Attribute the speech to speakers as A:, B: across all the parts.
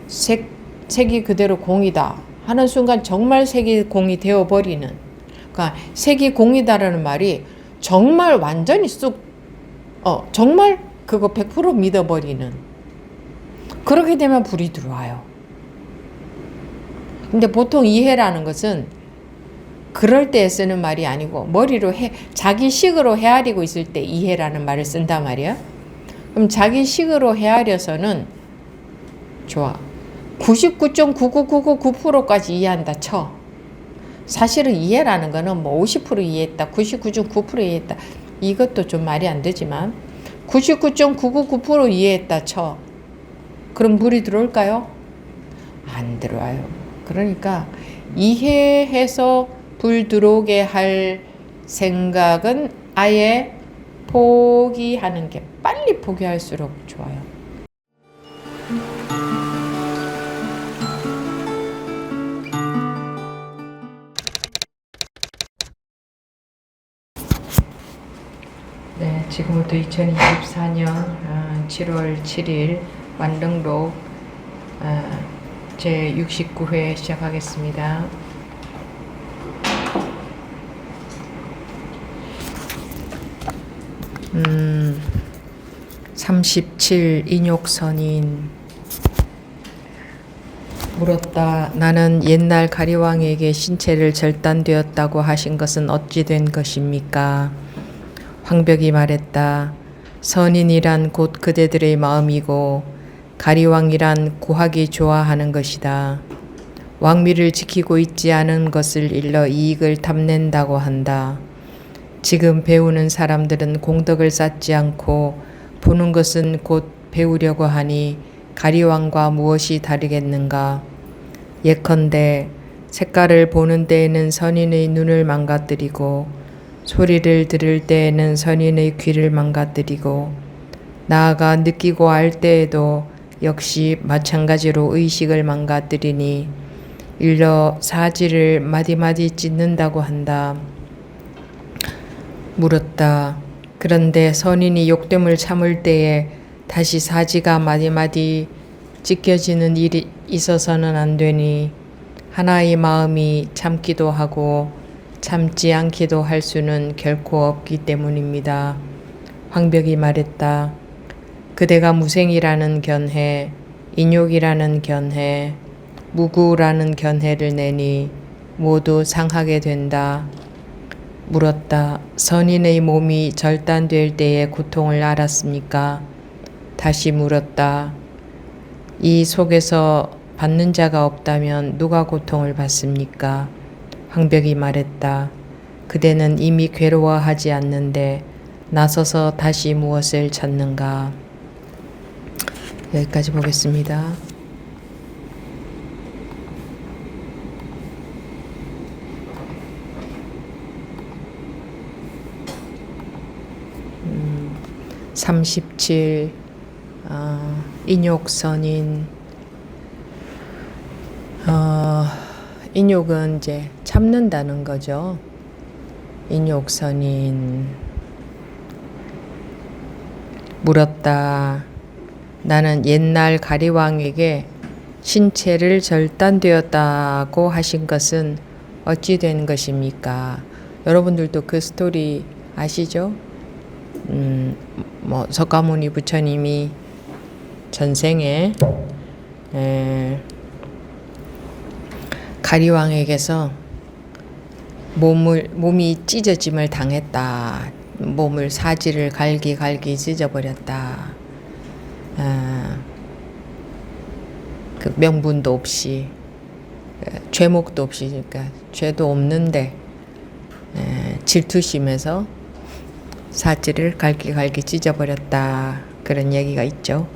A: 색이 그대로 공이다 하는 순간 정말 색이 공이 되어버리는, 그러니까 색이 공이다라는 말이 정말 완전히 정말 그거 100% 믿어버리는, 그렇게 되면 불이 들어와요. 근데 보통 이해라는 것은 그럴 때 쓰는 말이 아니고 머리로 자기 식으로 헤아리고 있을 때 이해라는 말을 쓴단 말이야. 그럼 자기 식으로 헤아려서는 좋아. 99.99999%까지 이해한다 쳐. 사실은 이해라는 거는 뭐 50% 이해했다, 99.9% 이해했다, 이것도 좀 말이 안 되지만 99.999% 이해했다 쳐. 그럼 불이 들어올까요? 안 들어와요. 그러니까 이해해서 불 들어오게 할 생각은 아예 포기하는 게, 빨리 포기할수록 좋아요. 네, 지금부터 2024년 7월 7일 완등록 제 69회 시작하겠습니다. 37 인욕선인. 물었다. 나는 옛날 가리왕에게 신체를 절단되었다고 하신 것은 어찌 된 것입니까? 황벽이 말했다. 선인이란 곧 그대들의 마음이고 가리왕이란 구하기 좋아하는 것이다. 왕미를 지키고 있지 않은 것을 일러 이익을 탐낸다고 한다. 지금 배우는 사람들은 공덕을 쌓지 않고 보는 것은 곧 배우려고 하니 가리왕과 무엇이 다르겠는가? 예컨대 색깔을 보는 때에는 선인의 눈을 망가뜨리고 소리를 들을 때에는 선인의 귀를 망가뜨리고 나아가 느끼고 알 때에도 역시 마찬가지로 의식을 망가뜨리니 일러 사지를 마디마디 찢는다고 한다. 물었다. 그런데 선인이 욕됨을 참을 때에 다시 사지가 마디마디 찢겨지는 일이 있어서는 안 되니 하나의 마음이 참기도 하고 참지 않기도 할 수는 결코 없기 때문입니다. 황벽이 말했다. 그대가 무생이라는 견해, 인욕이라는 견해, 무구라는 견해를 내니 모두 상하게 된다. 물었다. 선인의 몸이 절단될 때의 고통을 알았습니까? 다시 물었다. 이 속에서 받는 자가 없다면 누가 고통을 받습니까? 황벽이 말했다. 그대는 이미 괴로워하지 않는데 나서서 다시 무엇을 찾는가? 여기까지 보겠습니다. 음, 37 인욕선인. 인욕은 이제 참는다는 거죠. 인욕선인. 물었다. 나는 옛날 가리왕에게 신체를 절단되었다고 하신 것은 어찌 된 것입니까? 여러분들도 그 스토리 아시죠? 석가모니 부처님이 전생에 가리왕에게서 몸이 찢어짐을 당했다. 몸을 사지를 갈기 찢어버렸다. 그 명분도 없이, 죄목도 없이, 그러니까 죄도 없는데 질투심에서 사지를 갈기 찢어버렸다. 그런 얘기가 있죠.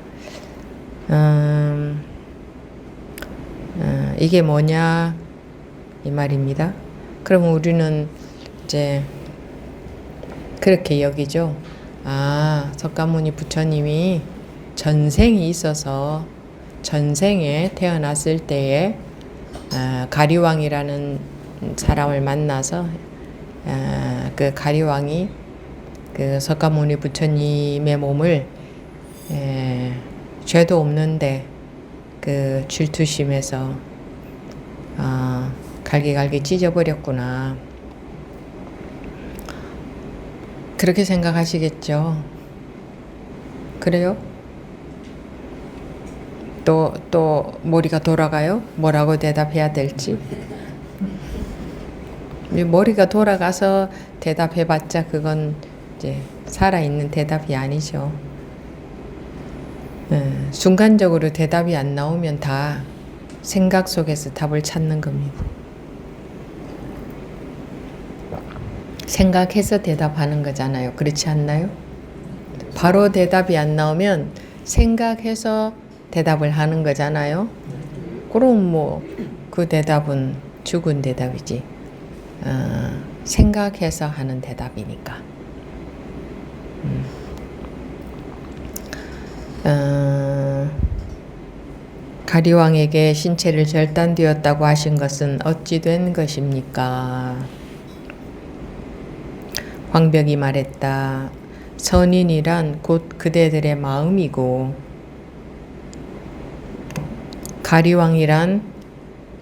A: 이게 뭐냐 이 말입니다. 그럼 우리는 이제 그렇게 여기죠. 석가모니 부처님이 전생이 있어서 전생에 태어났을 때에 가리왕이라는 사람을 만나서 그 가리왕이 그 석가모니 부처님의 몸을 죄도 없는데 그 질투심에서 갈기갈기 찢어버렸구나. 그렇게 생각하시겠죠. 그래요? 또 머리가 돌아가요? 뭐라고 대답해야 될지. 머리가 돌아가서 대답해봤자 그건 이제 살아있는 대답이 아니죠. 순간적으로 대답이 안 나오면 다 생각 속에서 답을 찾는 겁니다. 생각해서 대답하는 거잖아요. 그렇지 않나요? 바로 대답이 안 나오면 생각해서 대답을 하는 거잖아요. 그럼 뭐 그 대답은 죽은 대답이지. 생각해서 하는 대답이니까. 가리왕에게 신체를 절단되었다고 하신 것은 어찌 된 것입니까? 황벽이 말했다. 선인이란 곧 그대들의 마음이고 가리왕이란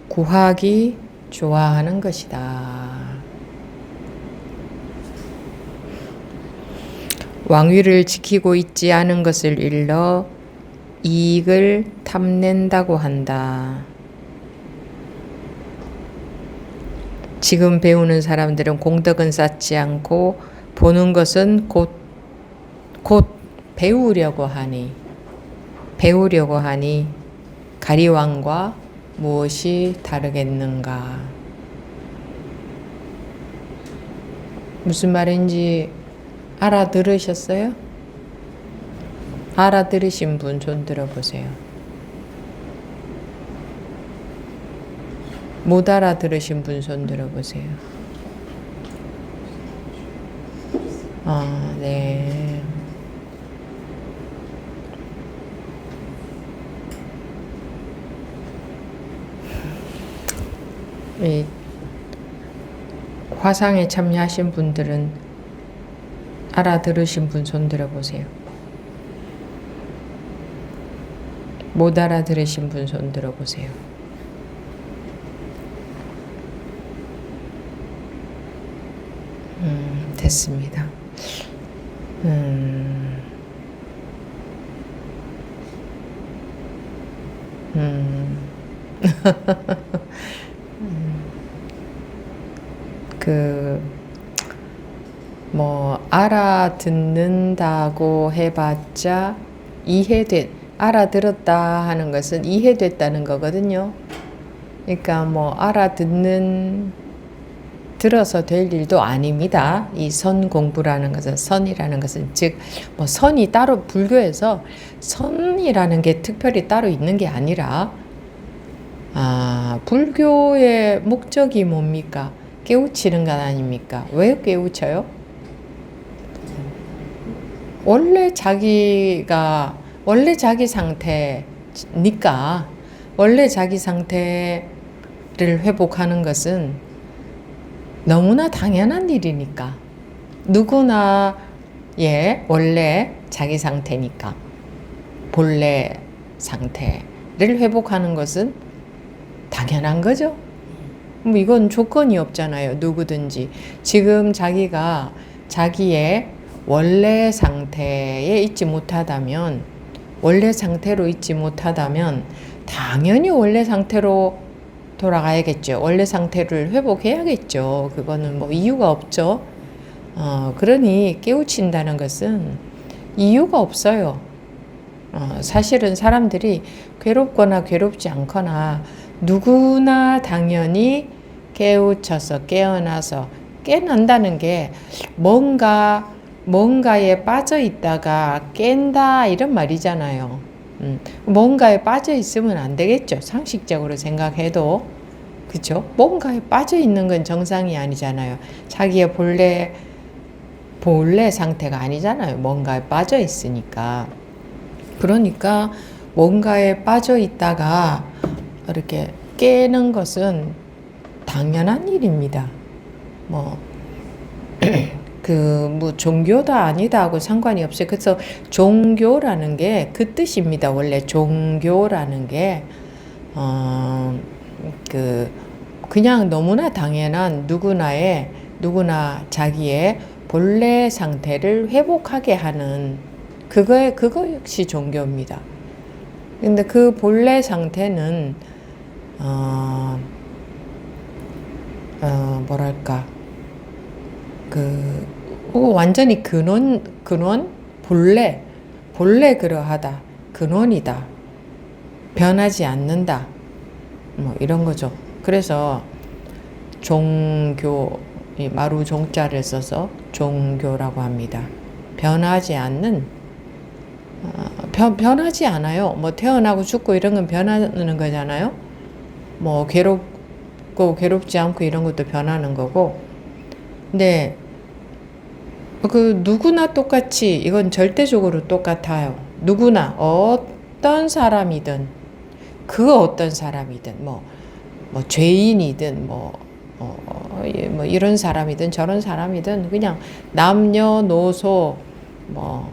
A: 구하기 좋아하는 것이다. 왕위를 지키고 있지 않은 것을 일러 이익을 탐낸다고 한다. 지금 배우는 사람들은 공덕은 쌓지 않고 보는 것은 곧 배우려고 하니 가리왕과 무엇이 다르겠는가? 무슨 말인지 알아들으셨어요? 알아들으신 분 손 들어보세요. 못 알아들으신 분 손 들어보세요. 네. 이 화상에 참여하신 분들은 알아들으신 분 손 들어보세요. 못 알아들으신 분 손 들어보세요. 됐습니다. 알아듣는다고 해봤자 알아들었다 하는 것은 이해됐다는 거거든요. 그러니까 들어서 될 일도 아닙니다. 이 선 공부라는 것은, 선이라는 것은, 즉, 선이 따로 불교에서 선이라는 게 특별히 따로 있는 게 아니라, 불교의 목적이 뭡니까? 깨우치는 것 아닙니까? 왜 깨우쳐요? 원래 자기 상태니까, 원래 자기 상태를 회복하는 것은 너무나 당연한 일이니까. 누구나, 원래 자기 상태니까. 본래 상태를 회복하는 것은 당연한 거죠. 이건 조건이 없잖아요. 누구든지. 지금 자기가 자기의 원래 상태에 원래 상태로 있지 못하다면 당연히 원래 상태로 돌아가야겠죠. 원래 상태를 회복해야겠죠. 그거는 이유가 없죠. 그러니 깨우친다는 것은 이유가 없어요. 사실은 사람들이 괴롭거나 괴롭지 않거나 누구나 당연히 깨우쳐서 깨어나서 깨난다는 게 뭔가에 빠져 있다가 깬다 이런 말이잖아요. 뭔가에 빠져 있으면 안 되겠죠. 상식적으로 생각해도. 그쵸? 뭔가에 빠져 있는 건 정상이 아니잖아요. 자기의 본래 상태가 아니잖아요. 뭔가에 빠져 있으니까. 그러니까 뭔가에 빠져 있다가 이렇게 깨는 것은 당연한 일입니다. 뭐 종교다 아니다 하고 상관이 없어요. 그래서 종교라는 게 그 뜻입니다. 원래 종교라는 게 그냥 너무나 당연한 누구나 자기의 본래 상태를 회복하게 하는 그거 역시 종교입니다. 근데 그 본래 상태는 뭐랄까 완전히 근원 본래 그러하다, 근원이다, 변하지 않는다, 뭐 이런 거죠. 그래서 종교, 마루 종자를 써서 종교라고 합니다. 변하지 않는, 변하지 않아요. 뭐 태어나고 죽고 이런 건 변하는 거잖아요. 뭐 괴롭고 괴롭지 않고 이런 것도 변하는 거고. 근데 누구나 똑같이 이건 절대적으로 똑같아요. 누구나 어떤 사람이든 어떤 사람이든 뭐 죄인이든 뭐 이런 사람이든 저런 사람이든 그냥 남녀노소 뭐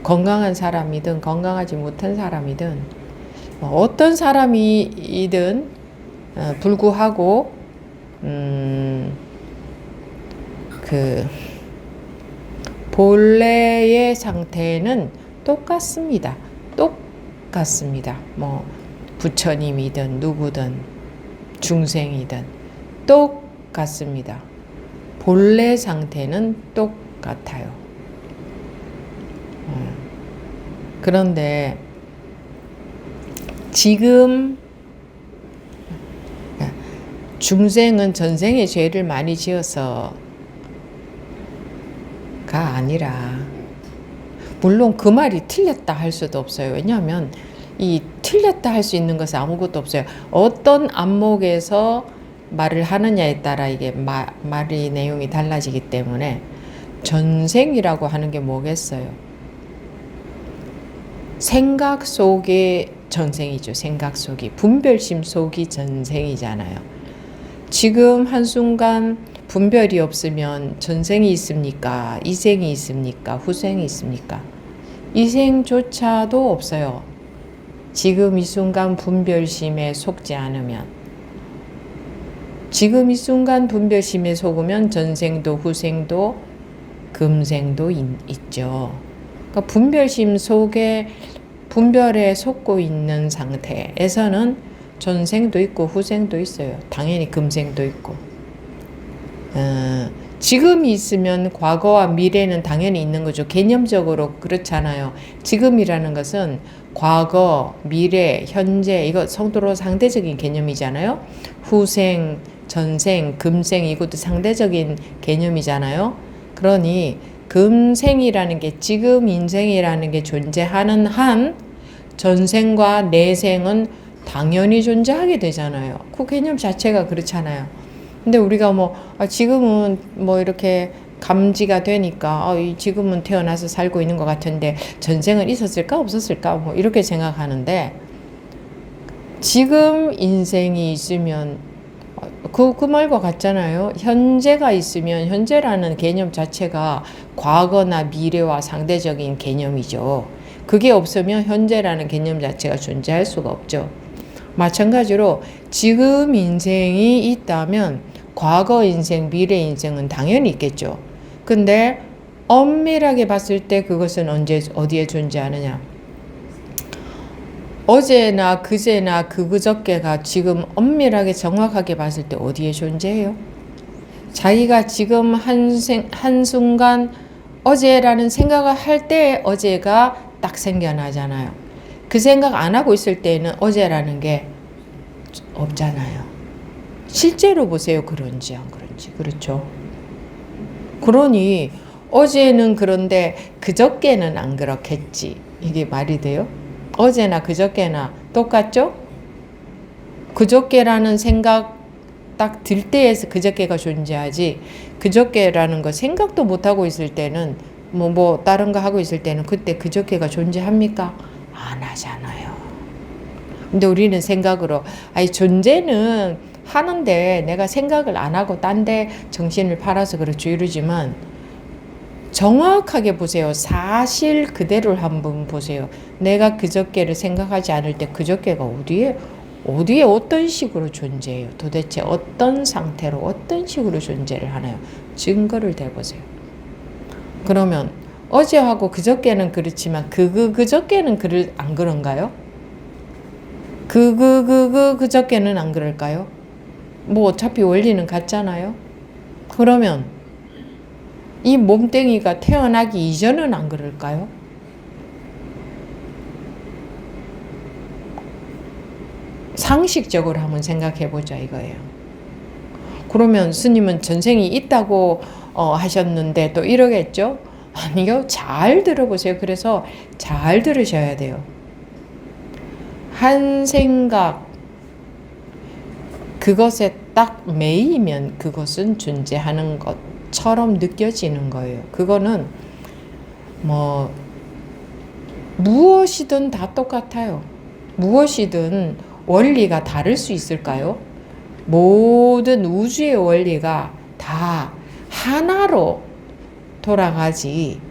A: 건강한 사람이든 건강하지 못한 사람이든 어떤 사람이든 불구하고 본래의 상태는 똑같습니다. 뭐 부처님이든 누구든 중생이든 똑같습니다. 본래 상태는 똑같아요. 그런데 지금 중생은 전생에 죄를 많이 지어서가 아니라, 물론 그 말이 틀렸다 할 수도 없어요. 왜냐하면 이 틀렸다 할 수 있는 것은 아무것도 없어요. 어떤 안목에서 말을 하느냐에 따라 이게 말의 내용이 달라지기 때문에 전생이라고 하는 게 뭐겠어요? 생각 속의 전생이죠. 생각 속이, 분별심 속이 전생이잖아요. 지금 한순간 분별이 없으면 전생이 있습니까? 이생이 있습니까? 후생이 있습니까? 이생조차도 없어요. 지금 이 순간 분별심에 속지 않으면. 지금 이 순간 분별심에 속으면 전생도 후생도 금생도 있죠. 그러니까 분별심 속에 분별에 속고 있는 상태에서는 전생도 있고 후생도 있어요. 당연히 금생도 있고. 지금이 있으면 과거와 미래는 당연히 있는 거죠. 개념적으로 그렇잖아요. 지금이라는 것은 과거, 미래, 현재, 이거 서로 상대적인 개념이잖아요. 후생, 전생, 금생, 이것도 상대적인 개념이잖아요. 그러니 금생이라는 게, 지금 인생이라는 게 존재하는 한 전생과 내생은 당연히 존재하게 되잖아요. 그 개념 자체가 그렇잖아요. 근데 우리가 지금은 이렇게 감지가 되니까 지금은 태어나서 살고 있는 것 같은데 전생은 있었을까 없었을까 이렇게 생각하는데, 지금 인생이 있으면 그 말과 같잖아요. 현재가 있으면 현재라는 개념 자체가 과거나 미래와 상대적인 개념이죠. 그게 없으면 현재라는 개념 자체가 존재할 수가 없죠. 마찬가지로 지금 인생이 있다면 과거 인생, 미래 인생은 당연히 있겠죠. 근데 엄밀하게 봤을 때 그것은 어디에 존재하느냐? 어제나 그제나 그저께가 지금 엄밀하게 정확하게 봤을 때 어디에 존재해요? 자기가 지금 한순간 어제라는 생각을 할 때 어제가 딱 생겨나잖아요. 그 생각 안 하고 있을 때는 어제라는 게 없잖아요. 실제로 보세요. 그런지 안 그런지. 그렇죠. 그러니 어제는 그런데 그저께는 안 그렇겠지. 이게 말이 돼요? 어제나 그저께나 똑같죠? 그저께라는 생각 딱 들 때에서 그저께가 존재하지, 그저께라는 거 생각도 못하고 있을 때는 다른 거 하고 있을 때는 그때 그저께가 존재합니까? 안 하잖아요. 근데 우리는 생각으로 존재는 하는데 내가 생각을 안 하고 딴 데 정신을 팔아서 그렇죠 이러지만, 정확하게 보세요. 사실 그대로를 한번 보세요. 내가 그저께를 생각하지 않을 때 그저께가 어디에 어떤 식으로 존재해요? 도대체 어떤 상태로 어떤 식으로 존재를 하나요? 증거를 대보세요. 그러면 어제하고 그저께는 그렇지만 그저께는 안 그런가요? 그저께는 안 그럴까요? 뭐 어차피 원리는 같잖아요. 그러면 이 몸뚱이가 태어나기 이전은 안 그럴까요? 상식적으로 한번 생각해 보자 이거예요. 그러면 스님은 전생이 있다고 하셨는데 또 이러겠죠? 아니요. 잘 들어보세요. 그래서 잘 들으셔야 돼요. 한 생각 그것에 딱 매이면 그것은 존재하는 것처럼 느껴지는 거예요. 그거는 뭐 무엇이든 다 똑같아요. 무엇이든 원리가 다를 수 있을까요? 모든 우주의 원리가 다 하나로 돌아가지.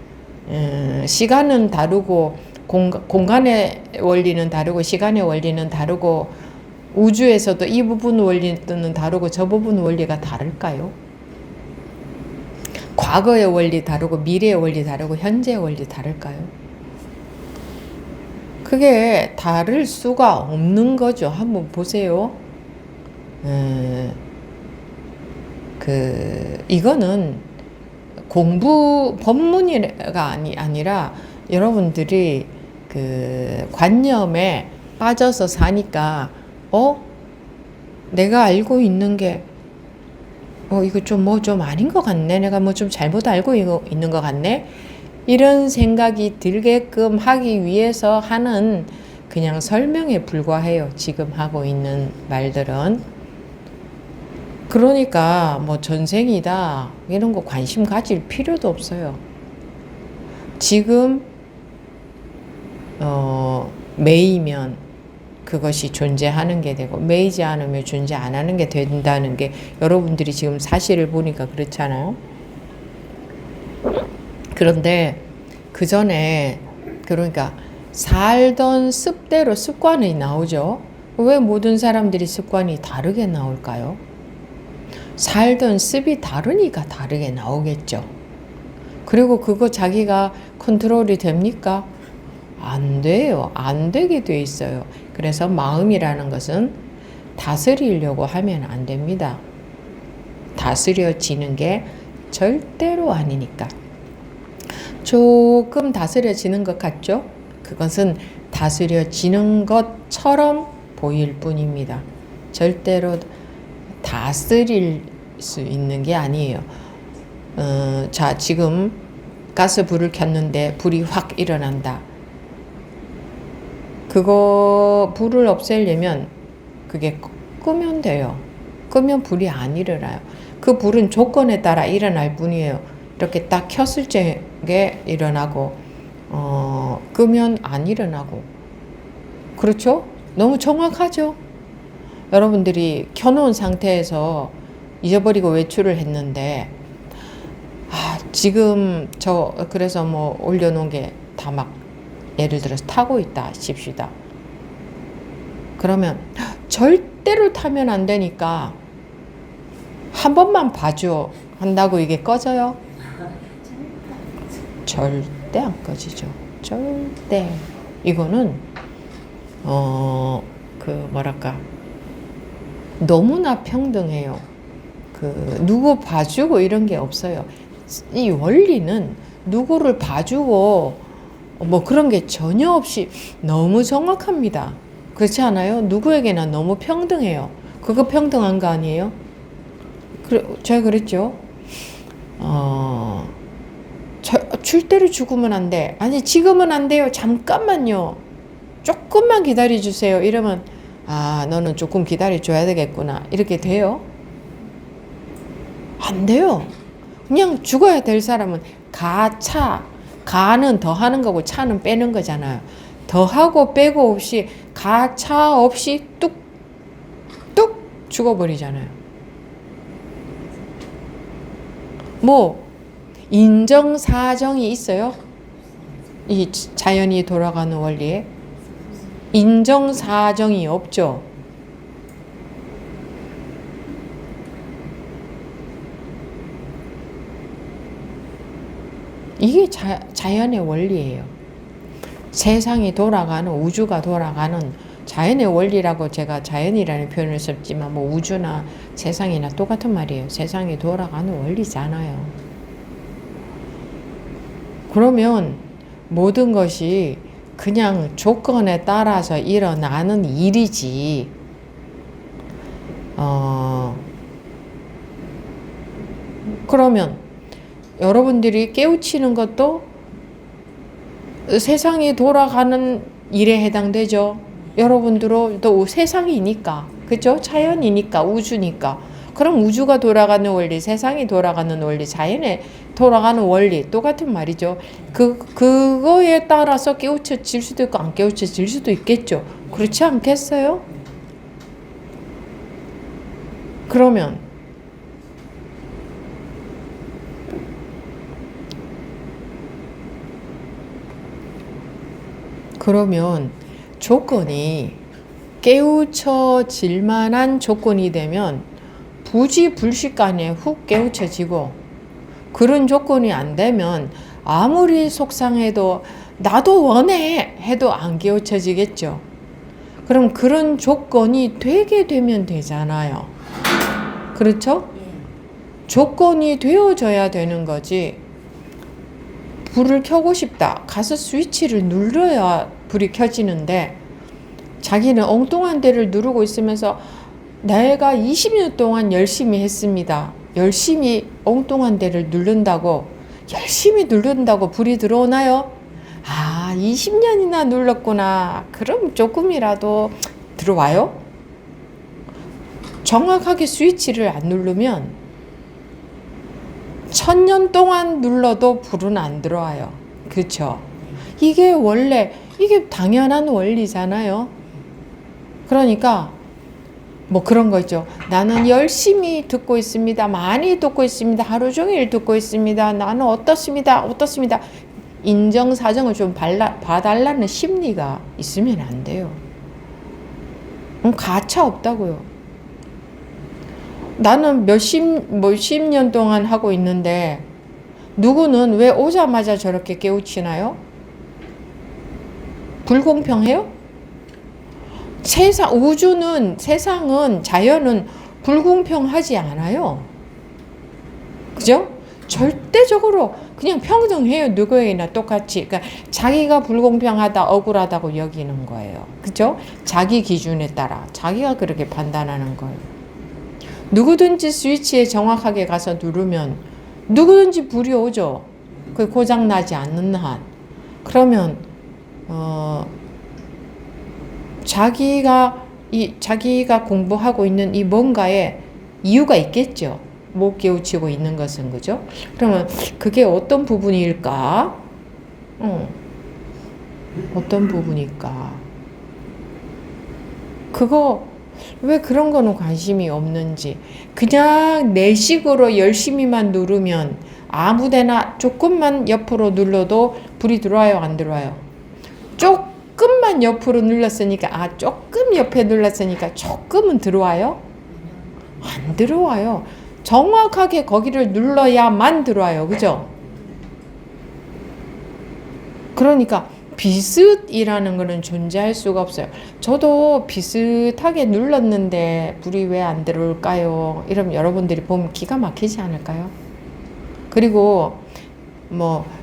A: 시간은 다르고 공간의 원리는 다르고 시간의 원리는 다르고 우주에서도 이 부분 원리는 다르고 저 부분 원리가 다를까요? 과거의 원리 다르고 미래의 원리 다르고 현재의 원리 다를까요? 그게 다를 수가 없는 거죠. 한번 보세요. 이거는 법문이가 아니라 여러분들이 그 관념에 빠져서 사니까 내가 알고 있는 게 이거 좀 아닌 것 같네. 내가 뭐 좀 잘못 알고 있는 것 같네. 이런 생각이 들게끔 하기 위해서 하는 그냥 설명에 불과해요. 지금 하고 있는 말들은. 그러니까 뭐 전생이다 이런 거 관심 가질 필요도 없어요. 지금 매이면 그것이 존재하는 게 되고 매이지 않으면 존재 안 하는 게 된다는 게 여러분들이 지금 사실을 보니까 그렇잖아요. 그런데 그 전에 그러니까 살던 습대로 습관이 나오죠. 왜 모든 사람들이 습관이 다르게 나올까요? 살던 습이 다르니까 다르게 나오겠죠. 그리고 그거 자기가 컨트롤이 됩니까? 안 돼요. 안 되게 돼 있어요. 그래서 마음이라는 것은 다스리려고 하면 안 됩니다. 다스려지는 게 절대로 아니니까. 조금 다스려지는 것 같죠? 그것은 다스려지는 것처럼 보일 뿐입니다. 절대로 다스릴 수 있는 게 아니에요. 자, 지금 가스불을 켰는데 불이 확 일어난다. 그거 불을 없애려면 그게 끄면 돼요. 끄면 불이 안 일어나요. 그 불은 조건에 따라 일어날 뿐이에요. 이렇게 딱 켰을 적에 일어나고 끄면 안 일어나고. 그렇죠? 너무 정확하죠? 여러분들이 켜놓은 상태에서 잊어버리고 외출을 했는데 지금 그래서 뭐 올려놓은 게 다 막 예를 들어서 타고 있다 싶시다. 그러면 절대로 타면 안 되니까 한 번만 봐줘 한다고 이게 꺼져요? 절대 안 꺼지죠. 절대. 이거는 너무나 평등해요. 누구 봐주고 이런 게 없어요. 이 원리는 누구를 봐주고 뭐 그런 게 전혀 없이 너무 정확합니다. 그렇지 않아요? 누구에게나 너무 평등해요. 그거 평등한 거 아니에요? 제가 그랬죠. 절대로 죽으면 안 돼. 아니 지금은 안 돼요. 잠깐만요. 조금만 기다려주세요. 이러면 너는 조금 기다려줘야 되겠구나. 이렇게 돼요? 안 돼요. 그냥 죽어야 될 사람은 가는 더 하는 거고 차는 빼는 거잖아요. 더하고 빼고 없이 가차 없이 뚝뚝 죽어버리잖아요. 뭐 인정사정이 있어요? 이 자연이 돌아가는 원리에 인정사정이 없죠. 이게 자연의 원리예요. 세상이 돌아가는, 우주가 돌아가는 자연의 원리라고 제가 자연이라는 표현을 썼지만 뭐 우주나 세상이나 똑같은 말이에요. 세상이 돌아가는 원리잖아요. 그러면 모든 것이 그냥 조건에 따라서 일어나는 일이지, 그러면 여러분들이 깨우치는 것도 세상이 돌아가는 일에 해당되죠. 여러분들도 세상이니까, 그죠? 자연이니까, 우주니까. 그럼 우주가 돌아가는 원리, 세상이 돌아가는 원리, 자연에 돌아가는 원리 똑같은 말이죠. 그거에 따라서 깨우쳐질 수도 있고 안 깨우쳐질 수도 있겠죠. 그렇지 않겠어요? 그러면 조건이 깨우쳐질 만한 조건이 되면 부지불식간에 훅 깨우쳐지고, 그런 조건이 안 되면 아무리 속상해도 나도 원해 해도 안 깨우쳐지겠죠. 그럼 그런 조건이 되게 되면 되잖아요. 그렇죠? 조건이 되어져야 되는 거지. 불을 켜고 싶다. 가서 스위치를 눌러야 불이 켜지는데, 자기는 엉뚱한 데를 누르고 있으면서 내가 20년 동안 열심히 했습니다. 열심히 엉뚱한 데를 열심히 누른다고 불이 들어오나요? 20년이나 눌렀구나. 그럼 조금이라도 들어와요? 정확하게 스위치를 안 누르면 1000년 동안 눌러도 불은 안 들어와요. 그렇죠? 이게 당연한 원리잖아요. 그러니까 뭐 그런 거 있죠. 나는 열심히 듣고 있습니다. 많이 듣고 있습니다. 하루 종일 듣고 있습니다. 나는 어떻습니다. 인정사정을 좀 봐달라는 심리가 있으면 안 돼요. 가차 없다고요. 나는 몇십 년 동안 하고 있는데 누구는 왜 오자마자 저렇게 깨우치나요? 불공평해요? 세상은, 자연은 불공평하지 않아요. 그죠? 절대적으로 그냥 평등해요. 누구에게나 똑같이. 그러니까 자기가 불공평하다, 억울하다고 여기는 거예요. 그죠? 자기 기준에 따라 자기가 그렇게 판단하는 거예요. 누구든지 스위치에 정확하게 가서 누르면 누구든지 불이 오죠. 그 고장나지 않는 한. 그러면 자기가 공부하고 있는 이 뭔가에 이유가 있겠죠. 못 깨우치고 있는 것은, 그죠? 그러면 그게 어떤 부분일까? 어떤 부분일까? 왜 그런 거는 관심이 없는지. 그냥 내 식으로 열심히만 누르면 아무데나 조금만 옆으로 눌러도 불이 들어와요, 안 들어와요? 조금만 옆으로 눌렀으니까, 조금 옆에 눌렀으니까 조금은 들어와요? 안 들어와요. 정확하게 거기를 눌러야만 들어와요. 그죠? 그러니까 비슷이라는 거는 존재할 수가 없어요. 저도 비슷하게 눌렀는데 불이 왜 안 들어올까요? 이러면 여러분들이 보면 기가 막히지 않을까요? 그리고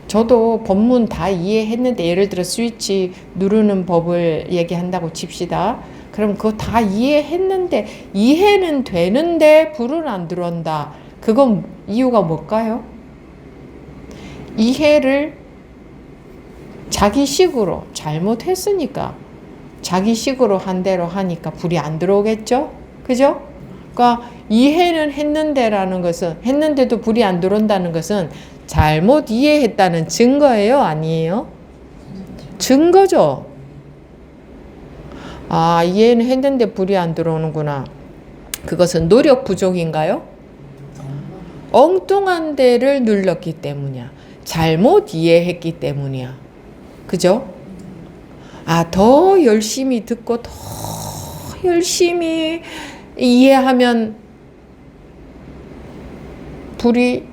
A: 저도 법문 다 이해했는데, 예를 들어 스위치 누르는 법을 얘기한다고 칩시다. 그럼 그거 다 이해했는데, 이해는 되는데 불은 안 들어온다. 그건 이유가 뭘까요? 이해를 자기식으로 잘못했으니까, 자기식으로 한 대로 하니까 불이 안 들어오겠죠? 그죠? 그러니까 이해는 했는데도 불이 안 들어온다는 것은 잘못 이해했다는 증거예요? 아니에요? 증거죠. 이해는 했는데 불이 안 들어오는구나. 그것은 노력 부족인가요? 엉뚱한 데를 눌렀기 때문이야. 잘못 이해했기 때문이야. 그죠? 더 열심히 듣고 더 열심히 이해하면 불이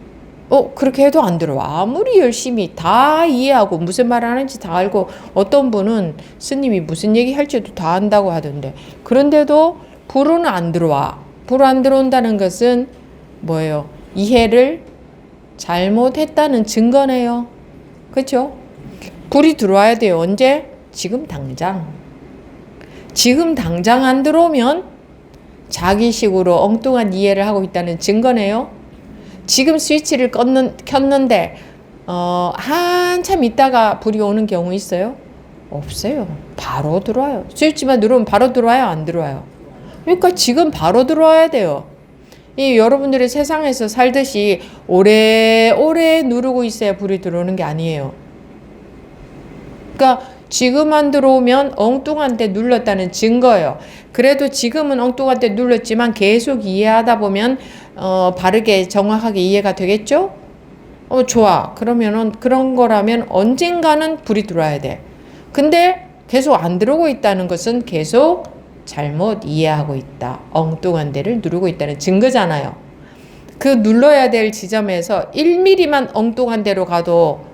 A: 그렇게 해도 안 들어와. 아무리 열심히 다 이해하고 무슨 말 하는지 다 알고, 어떤 분은 스님이 무슨 얘기 할지도 다 안다고 하던데, 그런데도 불은 안 들어와. 불 안 들어온다는 것은 뭐예요? 이해를 잘못했다는 증거네요. 그렇죠? 불이 들어와야 돼요. 언제? 지금 당장. 지금 당장 안 들어오면 자기식으로 엉뚱한 이해를 하고 있다는 증거네요. 지금 스위치를 켰는데 한참 있다가 불이 오는 경우 있어요? 없어요. 바로 들어와요. 스위치만 누르면 바로 들어와요? 안 들어와요? 그러니까 지금 바로 들어와야 돼요. 이 여러분들이 세상에서 살듯이 오래오래 누르고 있어야 불이 들어오는 게 아니에요. 그러니까 지금 안 들어오면 엉뚱한 데 눌렀다는 증거예요. 그래도 지금은 엉뚱한 데 눌렀지만 계속 이해하다 보면 바르게 정확하게 이해가 되겠죠? 좋아. 그러면은 그런 거라면 언젠가는 불이 들어와야 돼. 근데 계속 안 들어오고 있다는 것은 계속 잘못 이해하고 있다. 엉뚱한 데를 누르고 있다는 증거잖아요. 그 눌러야 될 지점에서 1mm만 엉뚱한 데로 가서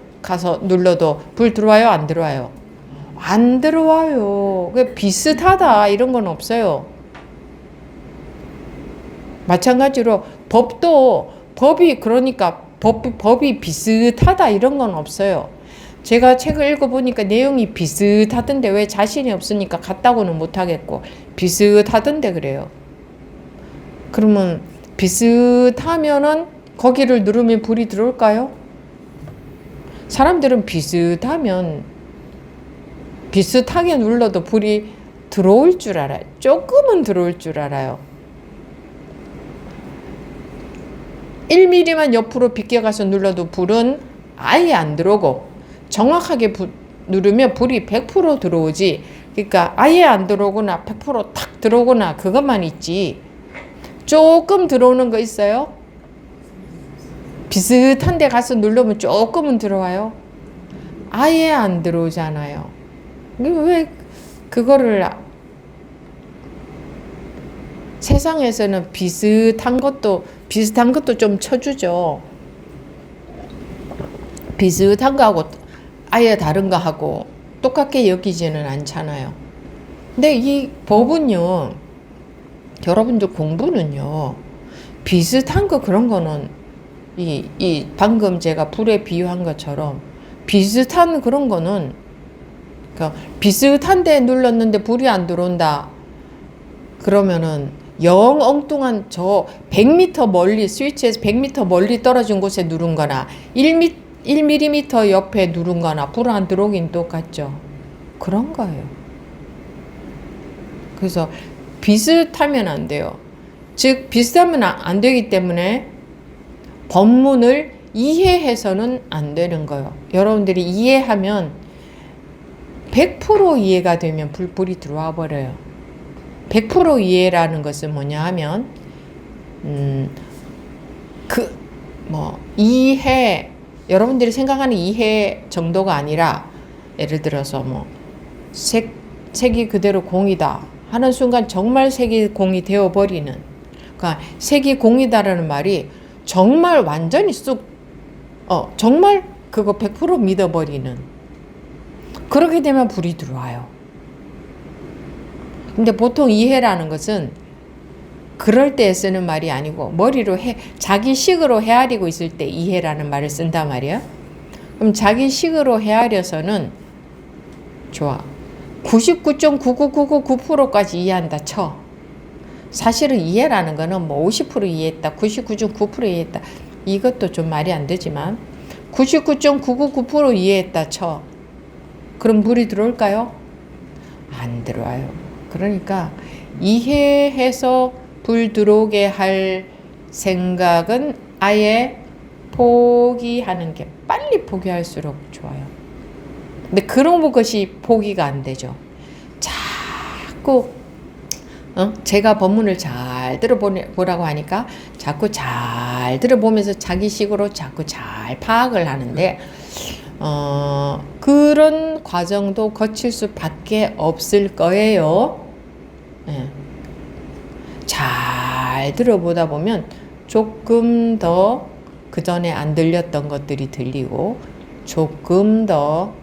A: 눌러도 불 들어와요? 안 들어와요? 안 들어와요. 비슷하다 이런 건 없어요. 마찬가지로 법이 비슷하다 이런 건 없어요. 제가 책을 읽어보니까 내용이 비슷하던데 왜 자신이 없으니까 같다고는 못하겠고 비슷하던데 그래요. 그러면 비슷하면은 거기를 누르면 불이 들어올까요? 사람들은 비슷하게 눌러도 불이 들어올 줄 알아요. 조금은 들어올 줄 알아요. 1mm만 옆으로 비껴가서 눌러도 불은 아예 안 들어오고, 정확하게 누르면 불이 100% 들어오지. 그러니까 아예 안 들어오거나 100%탁 들어오거나 그것만 있지. 조금 들어오는 거 있어요? 비슷한 데 가서 누르면 조금은 들어와요? 아예 안 들어오잖아요. 왜 그거를 세상에서는 비슷한 것도 좀 쳐주죠. 비슷한 거하고 아예 다른 거하고 똑같게 여기지는 않잖아요. 근데 이 법은요, 여러분들 공부는요, 비슷한 거 그런 거는 이 방금 제가 불에 비유한 것처럼 비슷한 그런 거는, 그러니까 비슷한 데 눌렀는데 불이 안 들어온다. 그러면은 영 엉뚱한 저 100m 멀리, 스위치에서 100m 멀리 떨어진 곳에 누른 거나 1mm 옆에 누른 거나 불 안 들어오긴 똑같죠. 그런 거예요. 그래서 비슷하면 안 돼요. 즉 비슷하면 안 되기 때문에 법문을 이해해서는 안 되는 거예요. 여러분들이 이해하면 100% 이해가 되면 불이 들어와 버려요. 100% 이해라는 것은 뭐냐 하면 이해, 여러분들이 생각하는 이해 정도가 아니라, 예를 들어서 색이 그대로 공이다 하는 순간 정말 색이 공이 되어버리는, 그러니까 색이 공이다라는 말이 정말 완전히 정말 그거 100% 믿어버리는, 그렇게 되면 불이 들어와요. 근데 보통 이해라는 것은 그럴 때 쓰는 말이 아니고 머리로 자기 식으로 헤아리고 있을 때 이해라는 말을 쓴단 말이에요. 그럼 자기 식으로 헤아려서는 좋아. 99.99999%까지 이해한다 쳐. 사실은 이해라는 거는 50% 이해했다, 99.9% 이해했다. 이것도 좀 말이 안 되지만 99.999% 이해했다 쳐. 그럼 불이 들어올까요? 안 들어와요. 그러니까 이해해서 불 들어오게 할 생각은 아예 포기하는 게, 빨리 포기할수록 좋아요. 근데 그런 것이 포기가 안 되죠. 자꾸 제가 법문을 잘 잘 들어보라고 하니까 자꾸 잘 들어보면서 자기식으로 자꾸 잘 파악을 하는데 그런 과정도 거칠 수밖에 없을 거예요. 예. 잘 들어보다 보면 조금 더 그 전에 안 들렸던 것들이 들리고 조금 더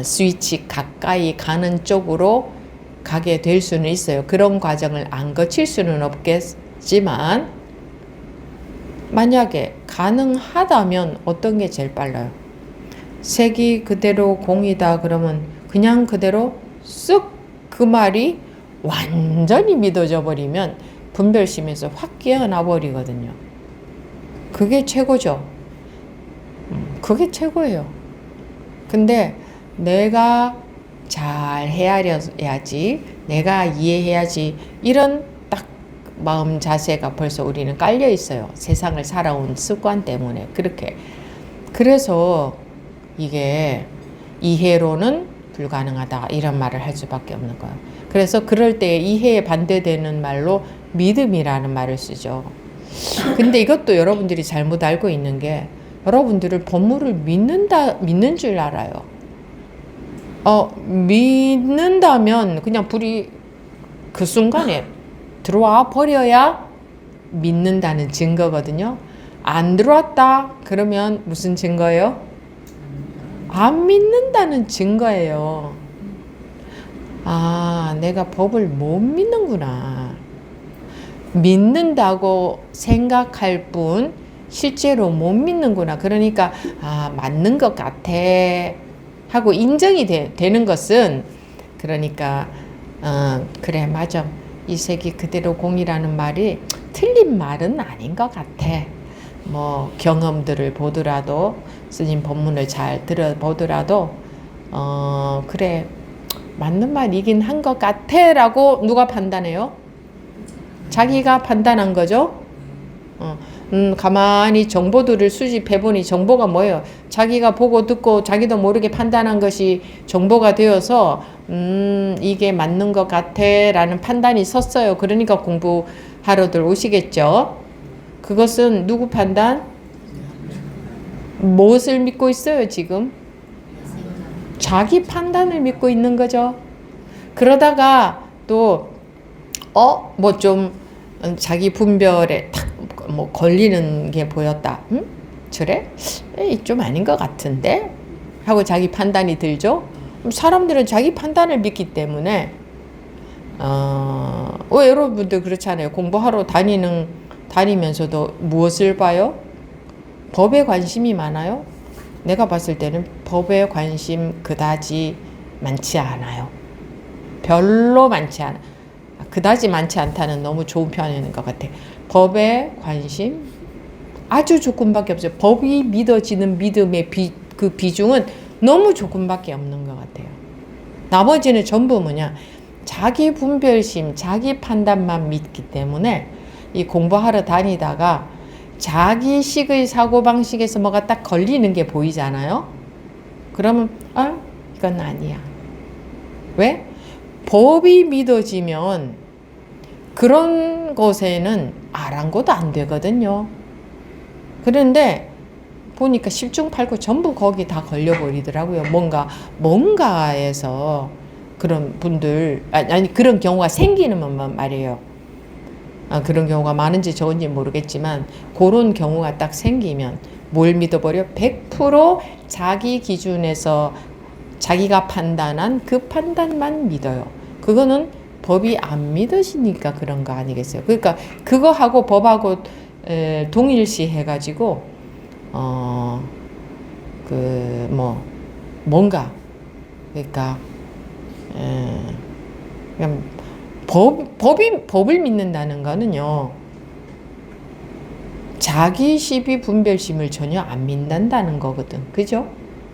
A: 스위치 가까이 가는 쪽으로 가게 될 수는 있어요. 그런 과정을 안 거칠 수는 없겠지만 만약에 가능하다면 어떤 게 제일 빨라요? 색이 그대로 공이다 그러면 그냥 그대로 쓱 그 말이 완전히 믿어져 버리면 분별심에서 확 깨어나 버리거든요. 그게 최고죠. 그게 최고예요. 근데 내가 잘 헤아려야지, 내가 이해해야지, 이런 딱 마음 자세가 벌써 우리는 깔려 있어요. 세상을 살아온 습관 때문에. 그렇게. 그래서 이게 이해로는 불가능하다 이런 말을 할 수밖에 없는 거예요. 그래서 그럴 때 이해에 반대되는 말로 믿음이라는 말을 쓰죠. 근데 이것도 여러분들이 잘못 알고 있는 게 여러분들을 법문을 믿는 줄 알아요. 믿는다면 그냥 불이 그 순간에 들어와 버려야 믿는다는 증거거든요. 안 들어왔다 그러면 무슨 증거예요? 안 믿는다는 증거예요. 아, 내가 법을 못 믿는구나. 믿는다고 생각할 뿐 실제로 못 믿는구나. 그러니까 맞는 것 같아 하고 인정이 되는 것은 그러니까 그래 맞아. 이 색이 그대로 공이라는 말이 틀린 말은 아닌 것 같아. 뭐 경험들을 보더라도 스님 법문을 잘 들어보더라도 그래 맞는 말이긴 한 것 같아 라고 누가 판단해요? 자기가 판단한 거죠. 가만히 정보들을 수집해보니 정보가 뭐예요? 자기가 보고 듣고 자기도 모르게 판단한 것이 정보가 되어서 이게 맞는 것 같아 라는 판단이 섰어요. 그러니까 공부하러들 오시겠죠. 그것은 누구 판단? 무엇을 믿고 있어요 지금? 자기 판단을 믿고 있는 거죠. 그러다가 또 뭐 좀 자기 분별에 탁 뭐 걸리는 게 보였다. 저래? 에이, 좀 아닌 것 같은데? 하고 자기 판단이 들죠. 사람들은 자기 판단을 믿기 때문에 왜 여러분들 그렇잖아요. 공부하러 다니면서도 무엇을 봐요? 법에 관심이 많아요? 내가 봤을 때는 법에 관심 그다지 많지 않아요. 별로 많지 않아. 그다지 많지 않다는 너무 좋은 표현인 것 같아. 법에 관심 아주 조금밖에 없어요. 법이 믿어지는 믿음의 그 비중은 너무 조금밖에 없는 것 같아요. 나머지는 전부 뭐냐? 자기 분별심, 자기 판단만 믿기 때문에 이 공부하러 다니다가 자기식의 사고방식에서 뭐가 딱 걸리는 게 보이잖아요. 그러면 이건 아니야. 왜? 법이 믿어지면 그런 것에는 아랑곳도 안 되거든요. 그런데 보니까 10중 8구 전부 거기 다 걸려버리더라고요. 뭔가에서 그런 분들 아니 그런 경우가 생기는 말이에요. 그런 경우가 많은지 적은지 모르겠지만 그런 경우가 딱 생기면 뭘 믿어버려? 100% 자기 기준에서 자기가 판단한 그 판단만 믿어요. 그거는 법이 안 믿어지니까 그런 거 아니겠어요? 그러니까 그거하고 법하고 동일시 해가지고 뭔가 그러니까 그냥 법을 믿는다는 거는요. 자기 시비 분별심을 전혀 안 믿는다는 거거든. 그죠?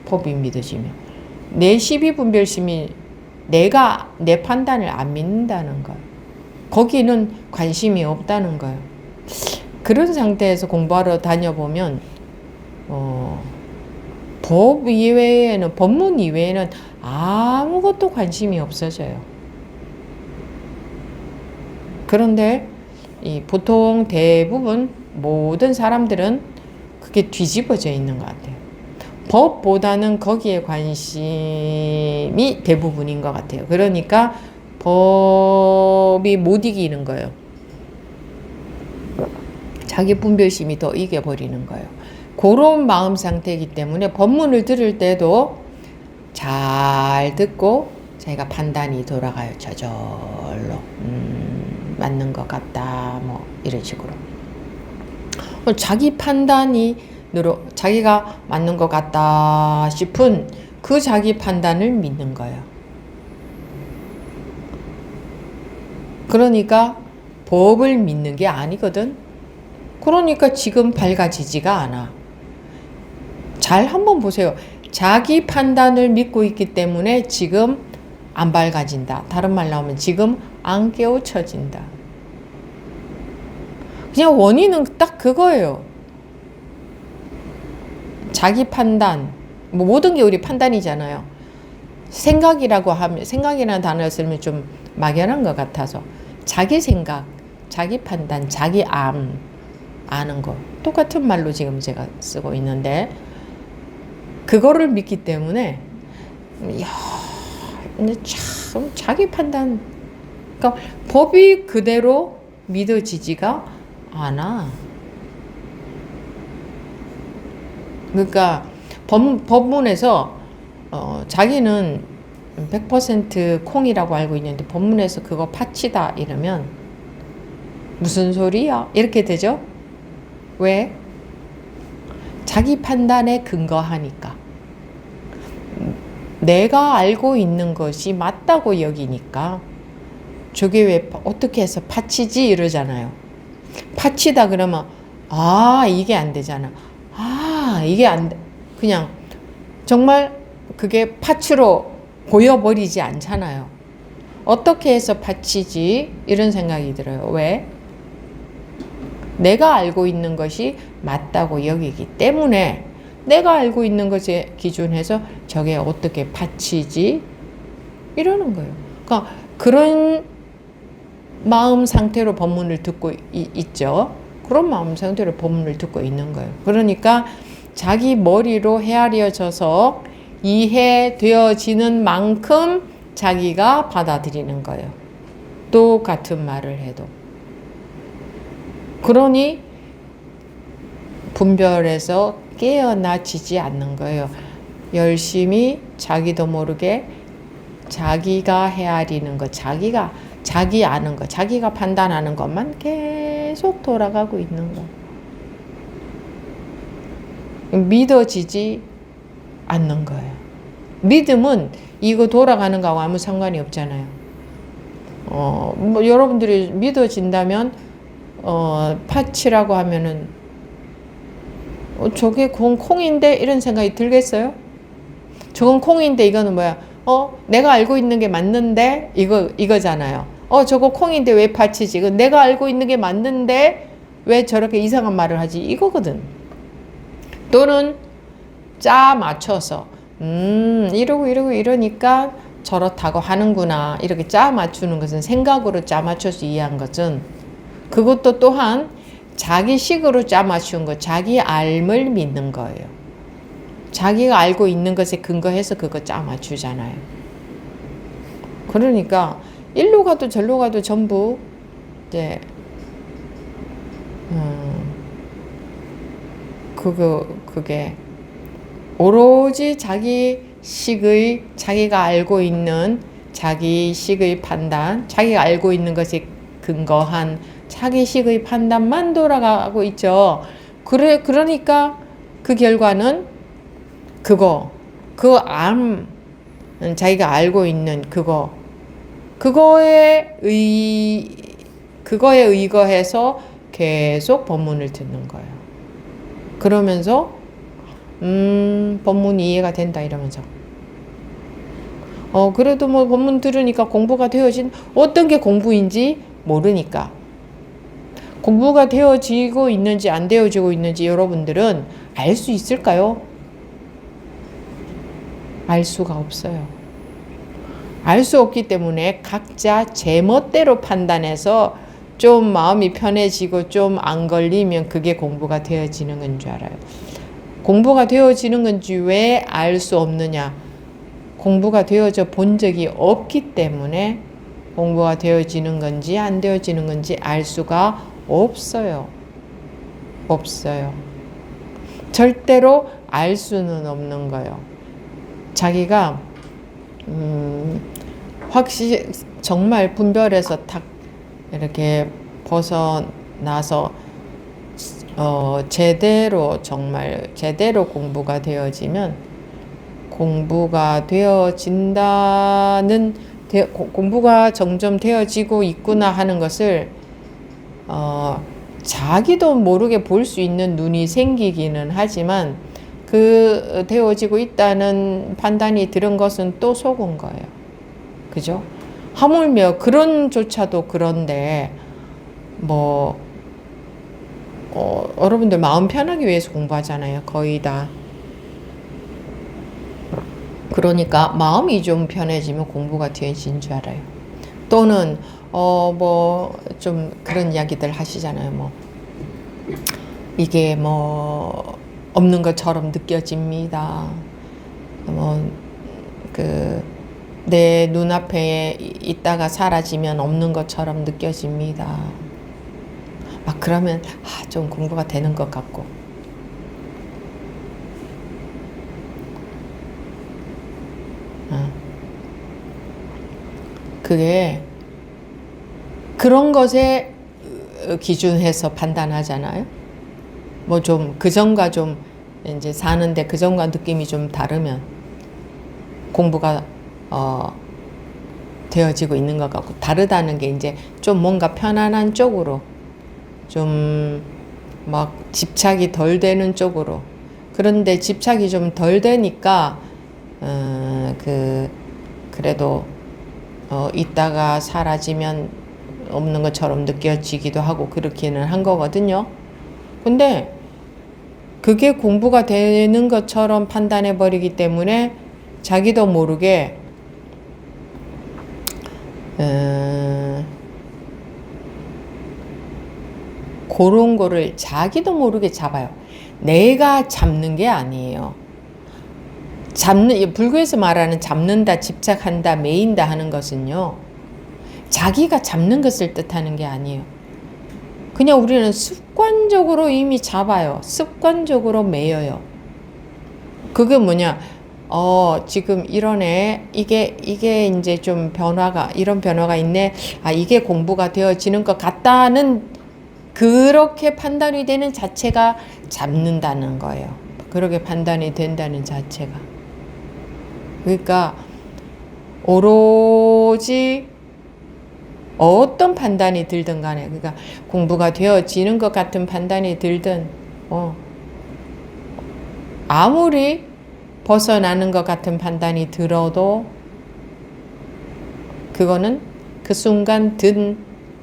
A: 법이 믿어지면. 내 시비 분별심이 내가 내 판단을 안 믿는다는 거예요. 거기는 관심이 없다는 거예요. 그런 상태에서 공부하러 다녀보면 법문 이외에는 아무것도 관심이 없어져요. 그런데 이 보통 대부분 모든 사람들은 그게 뒤집어져 있는 것 같아요. 법보다는 거기에 관심이 대부분인 것 같아요. 그러니까 법이 못 이기는 거예요. 자기 분별심이 더 이겨버리는 거예요. 그런 마음 상태이기 때문에 법문을 들을 때도 잘 듣고 자기가 판단이 돌아가요. 저절로 맞는 것 같다 뭐 이런 식으로 자기 판단이 자기가 맞는 것 같다 싶은 그 자기 판단을 믿는 거예요. 그러니까 법을 믿는 게 아니거든. 그러니까 지금 밝아지지가 않아. 잘 한번 보세요. 자기 판단을 믿고 있기 때문에 지금 안 밝아진다. 다른 말 나오면 지금 안 깨우쳐진다. 그냥 원인은 딱 그거예요. 자기 판단, 뭐 모든 게 우리 판단이잖아요. 생각이라고 하면, 생각이라는 단어를 쓰면 좀 막연한 것 같아서 자기 생각, 자기 판단, 자기 아는 거 똑같은 말로 지금 제가 쓰고 있는데 그거를 믿기 때문에 이야, 참 자기 판단, 그러니까 법이 그대로 믿어지지가 않아. 그러니까 법문에서 자기는 100% 콩이라고 알고 있는데 법문에서 그거 파치다 이러면 무슨 소리야? 이렇게 되죠? 왜? 자기 판단에 근거하니까. 내가 알고 있는 것이 맞다고 여기니까 저게 왜 어떻게 해서 파치지 이러잖아요. 파치다 그러면 이게 안 되잖아. 이게 안 돼. 그냥 정말 그게 파츠로 보여버리지 않잖아요. 어떻게 해서 파치지 이런 생각이 들어요. 왜? 내가 알고 있는 것이 맞다고 여기기 때문에 내가 알고 있는 것에 기준해서 저게 어떻게 파치지 이러는 거예요. 그러니까 그런 마음 상태로 법문을 듣고 있죠. 그런 마음 상태로 법문을 듣고 있는 거예요. 그러니까 자기 머리로 헤아려져서 이해되어지는 만큼 자기가 받아들이는 거예요. 똑같은 말을 해도. 그러니 분별해서 깨어나지지 않는 거예요. 열심히 자기도 모르게 자기가 헤아리는 것, 자기 아는 것, 자기가 판단하는 것만 계속 돌아가고 있는 거. 믿어지지 않는 거예요. 믿음은 이거 돌아가는 거하고 아무 상관이 없잖아요. 뭐 여러분들이 믿어진다면 파치라고 하면은 저게 콩인데 이런 생각이 들겠어요? 저건 콩인데 이거는 뭐야? 내가 알고 있는 게 맞는데 이거잖아요. 저거 콩인데 왜 파치지? 이거 내가 알고 있는 게 맞는데 왜 저렇게 이상한 말을 하지? 이거거든. 또는 짜 맞춰서 이러고 이러니까 저렇다고 하는구나. 이렇게 짜 맞추는 것은 생각으로 짜 맞춰서 이해한 것은 그것도 또한 자기식으로 짜 맞춘 거, 자기 알을 믿는 거예요. 자기가 알고 있는 것에 근거해서 그거 짜 맞추잖아요. 그러니까 일로 가도 절로 가도 전부 이제 그게 오로지 자기가 알고 있는 자기식의 판단, 자기가 알고 있는 것에 근거한 자기식의 판단만 돌아가고 있죠. 그러니까 그 결과는 자기가 알고 있는 그거에 의거해서 계속 법문을 듣는 거예요. 그러면서 법문이 이해가 된다 이러면서 그래도 뭐 법문 들으니까 공부가 되어진 어떤 게 공부인지 모르니까 공부가 되어지고 있는지 안 되어지고 있는지 여러분들은 알 수 있을까요? 알 수가 없어요. 알 수 없기 때문에 각자 제멋대로 판단해서 좀 마음이 편해지고 좀 안 걸리면 그게 공부가 되어지는 건 줄 알아요. 공부가 되어지는 건지 왜 알 수 없느냐? 공부가 되어져 본 적이 없기 때문에 공부가 되어지는 건지 안 되어지는 건지 알 수가 없어요. 없어요. 절대로 알 수는 없는 거예요. 자기가 확실히 정말 분별해서 탁 이렇게 벗어나서 제대로 정말 제대로 공부가 되어지면 공부가 되어진다는 공부가 점점 되어지고 있구나 하는 것을 자기도 모르게 볼 수 있는 눈이 생기기는 하지만 그 되어지고 있다는 판단이 들은 것은 또 속은 거예요. 그죠? 하물며 그런조차도 그런데 여러분들 마음 편하기 위해서 공부하잖아요. 거의 다. 그러니까 마음이 좀 편해지면 공부가 되어진 줄 알아요. 또는 좀 그런 이야기들 하시잖아요. 이게 없는 것처럼 느껴집니다. 내 눈앞에 있다가 사라지면 없는 것처럼 느껴집니다. 막 그러면 좀 공부가 되는 것 같고. 그게 그런 것에 기준해서 판단하잖아요. 좀 그전과 좀 이제 사는데 그전과 느낌이 좀 다르면 공부가 되어지고 있는 것 같고, 다르다는 게 이제 좀 뭔가 편안한 쪽으로 좀 막 집착이 덜 되는 쪽으로. 그런데 집착이 좀 덜 되니까 그래도 있다가 사라지면 없는 것처럼 느껴지기도 하고 그렇기는 한 거거든요. 근데 그게 공부가 되는 것처럼 판단해 버리기 때문에 자기도 모르게 그런 거를 자기도 모르게 잡아요. 내가 잡는 게 아니에요. 불교에서 말하는 잡는다, 집착한다, 매인다 하는 것은요, 자기가 잡는 것을 뜻하는 게 아니에요. 그냥 우리는 습관적으로 이미 잡아요. 습관적으로 매여요. 그게 뭐냐? 지금 이러네. 이게 이제 좀 이런 변화가 있네. 이게 공부가 되어지는 것 같다는 그렇게 판단이 되는 자체가 잡는다는 거예요. 그렇게 판단이 된다는 자체가. 그러니까 오로지 어떤 판단이 들든 간에, 그러니까 공부가 되어지는 것 같은 판단이 들든 아무리 벗어나는 것 같은 판단이 들어도 그거는 그 순간 든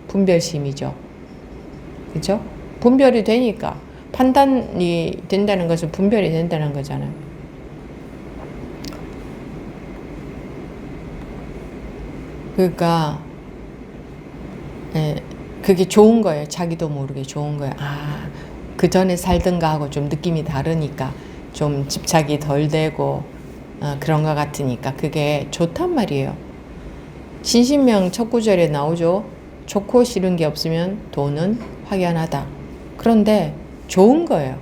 A: 분별심이죠. 그죠? 분별이 되니까, 판단이 된다는 것은 분별이 된다는 거잖아요. 그러니까 그게 좋은 거예요. 자기도 모르게 좋은 거예요. 그 전에 살던가 하고 좀 느낌이 다르니까 좀 집착이 덜 되고 그런 것 같으니까 그게 좋단 말이에요. 신신명 첫 구절에 나오죠. 좋고 싫은 게 없으면 도는 확연하다. 그런데 좋은 거예요.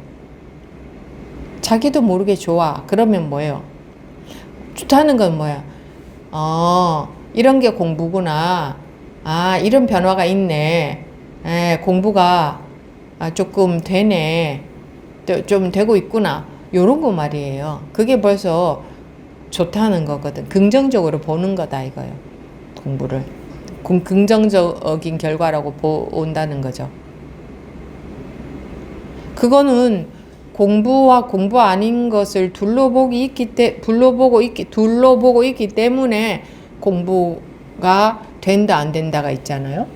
A: 자기도 모르게 좋아. 그러면 뭐예요? 좋다는 건 뭐야? 이런 게 공부구나. 이런 변화가 있네. 공부가 조금 되네. 좀 되고 있구나. 요런 거 말이에요. 그게 벌써 좋다는 거거든. 긍정적으로 보는 거다 이거예요. 공부를. 긍정적인 결과라고 본다는 거죠. 그거는 공부와 공부 아닌 것을 둘러보고 있기 때문에 공부가 된다 안 된다가 있잖아요.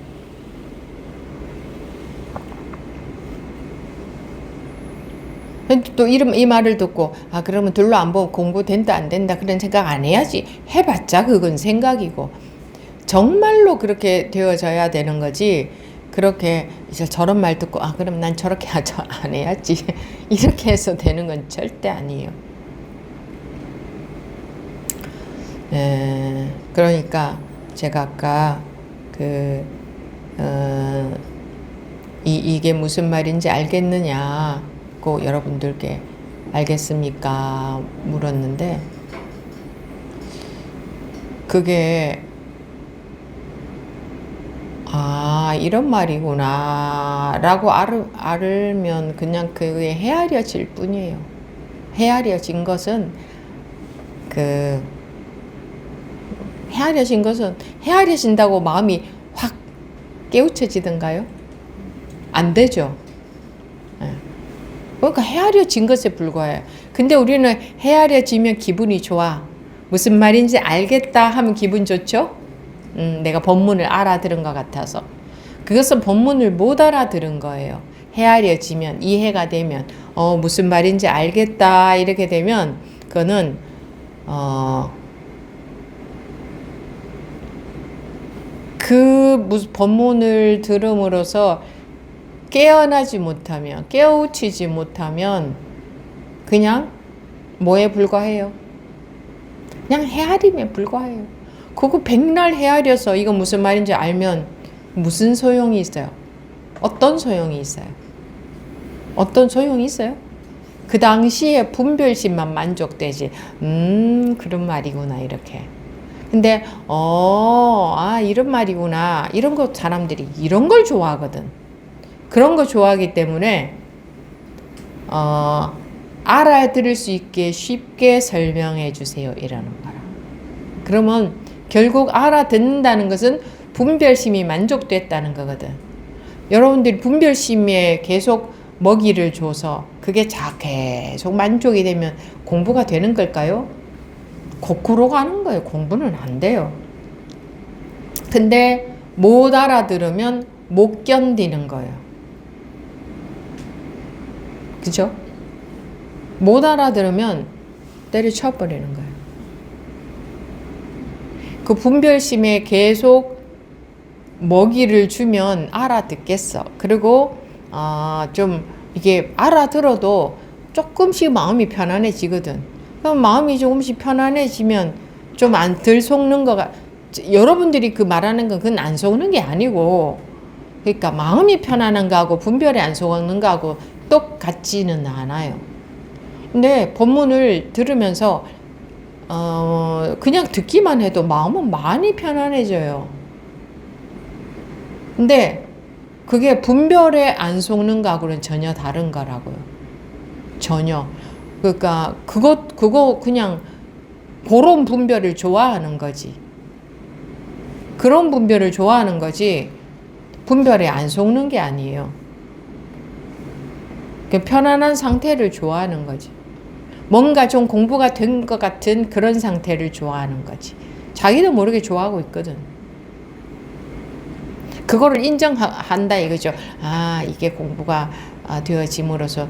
A: 또 이 말을 듣고 그러면 둘러 안 보고 공부 된다 안 된다 그런 생각 안 해야지. 해봤자 그건 생각이고 정말로 그렇게 되어져야 되는 거지. 그렇게 이제 저런 말 듣고 아 그럼 난 저렇게 안 해야지 이렇게 해서 되는 건 절대 아니에요. 그러니까 제가 아까 이게 무슨 말인지 알겠느냐고 여러분들께 알겠습니까? 물었는데 그게 이런 말이구나 라고 알면 그냥 그게 헤아려질 뿐이에요. 헤아려진 것은 헤아려진다고 마음이 확 깨우쳐지던가요? 안 되죠. 그러니까 헤아려진 것에 불과해요. 근데 우리는 헤아려지면 기분이 좋아. 무슨 말인지 알겠다 하면 기분 좋죠? 내가 본문을 알아들은 것 같아서. 그것은 본문을 못 알아들은 거예요. 헤아려지면, 이해가 되면, 무슨 말인지 알겠다 이렇게 되면 그거는 무슨 본문을 들음으로써 깨어나지 못하면, 깨우치지 못하면 그냥 뭐에 불과해요? 그냥 헤아림에 불과해요. 그거 백날 헤아려서 이거 무슨 말인지 알면 무슨 소용이 있어요? 어떤 소용이 있어요? 어떤 소용이 있어요? 그 당시에 분별심만 만족되지. 그런 말이구나 이렇게. 근데 이런 말이구나. 이런 거 사람들이 이런 걸 좋아하거든. 그런 거 좋아하기 때문에 알아들을 수 있게 쉽게 설명해 주세요 이러는 거라. 그러면 결국 알아듣는다는 것은 분별심이 만족됐다는 거거든. 여러분들이 분별심에 계속 먹이를 줘서 그게 계속 만족이 되면 공부가 되는 걸까요? 거꾸로 가는 거예요. 공부는 안 돼요. 근데 못 알아들으면 못 견디는 거예요. 그죠? 못 알아들으면 때려쳐버리는 거예요. 그 분별심에 계속 먹이를 주면 알아듣겠어. 그리고 좀 이게 알아들어도 조금씩 마음이 편안해지거든. 그럼 마음이 조금씩 편안해지면 좀 덜 속는 거가 여러분들이 그 말하는 건 그건 안 속는 게 아니고 그러니까 마음이 편안한 거하고 분별이 안 속는 거하고 똑같지는 않아요. 근데 본문을 들으면서 그냥 듣기만 해도 마음은 많이 편안해져요. 근데 그게 분별에 안 속는 거하고는 전혀 다른 거라고요. 전혀. 그러니까 그거 그냥 그런 분별을 좋아하는 거지. 그런 분별을 좋아하는 거지 분별에 안 속는 게 아니에요. 편안한 상태를 좋아하는 거지. 뭔가 좀 공부가 된 것 같은 그런 상태를 좋아하는 거지. 자기도 모르게 좋아하고 있거든. 그거를 인정한다 이거죠. 이게 공부가 되어짐으로써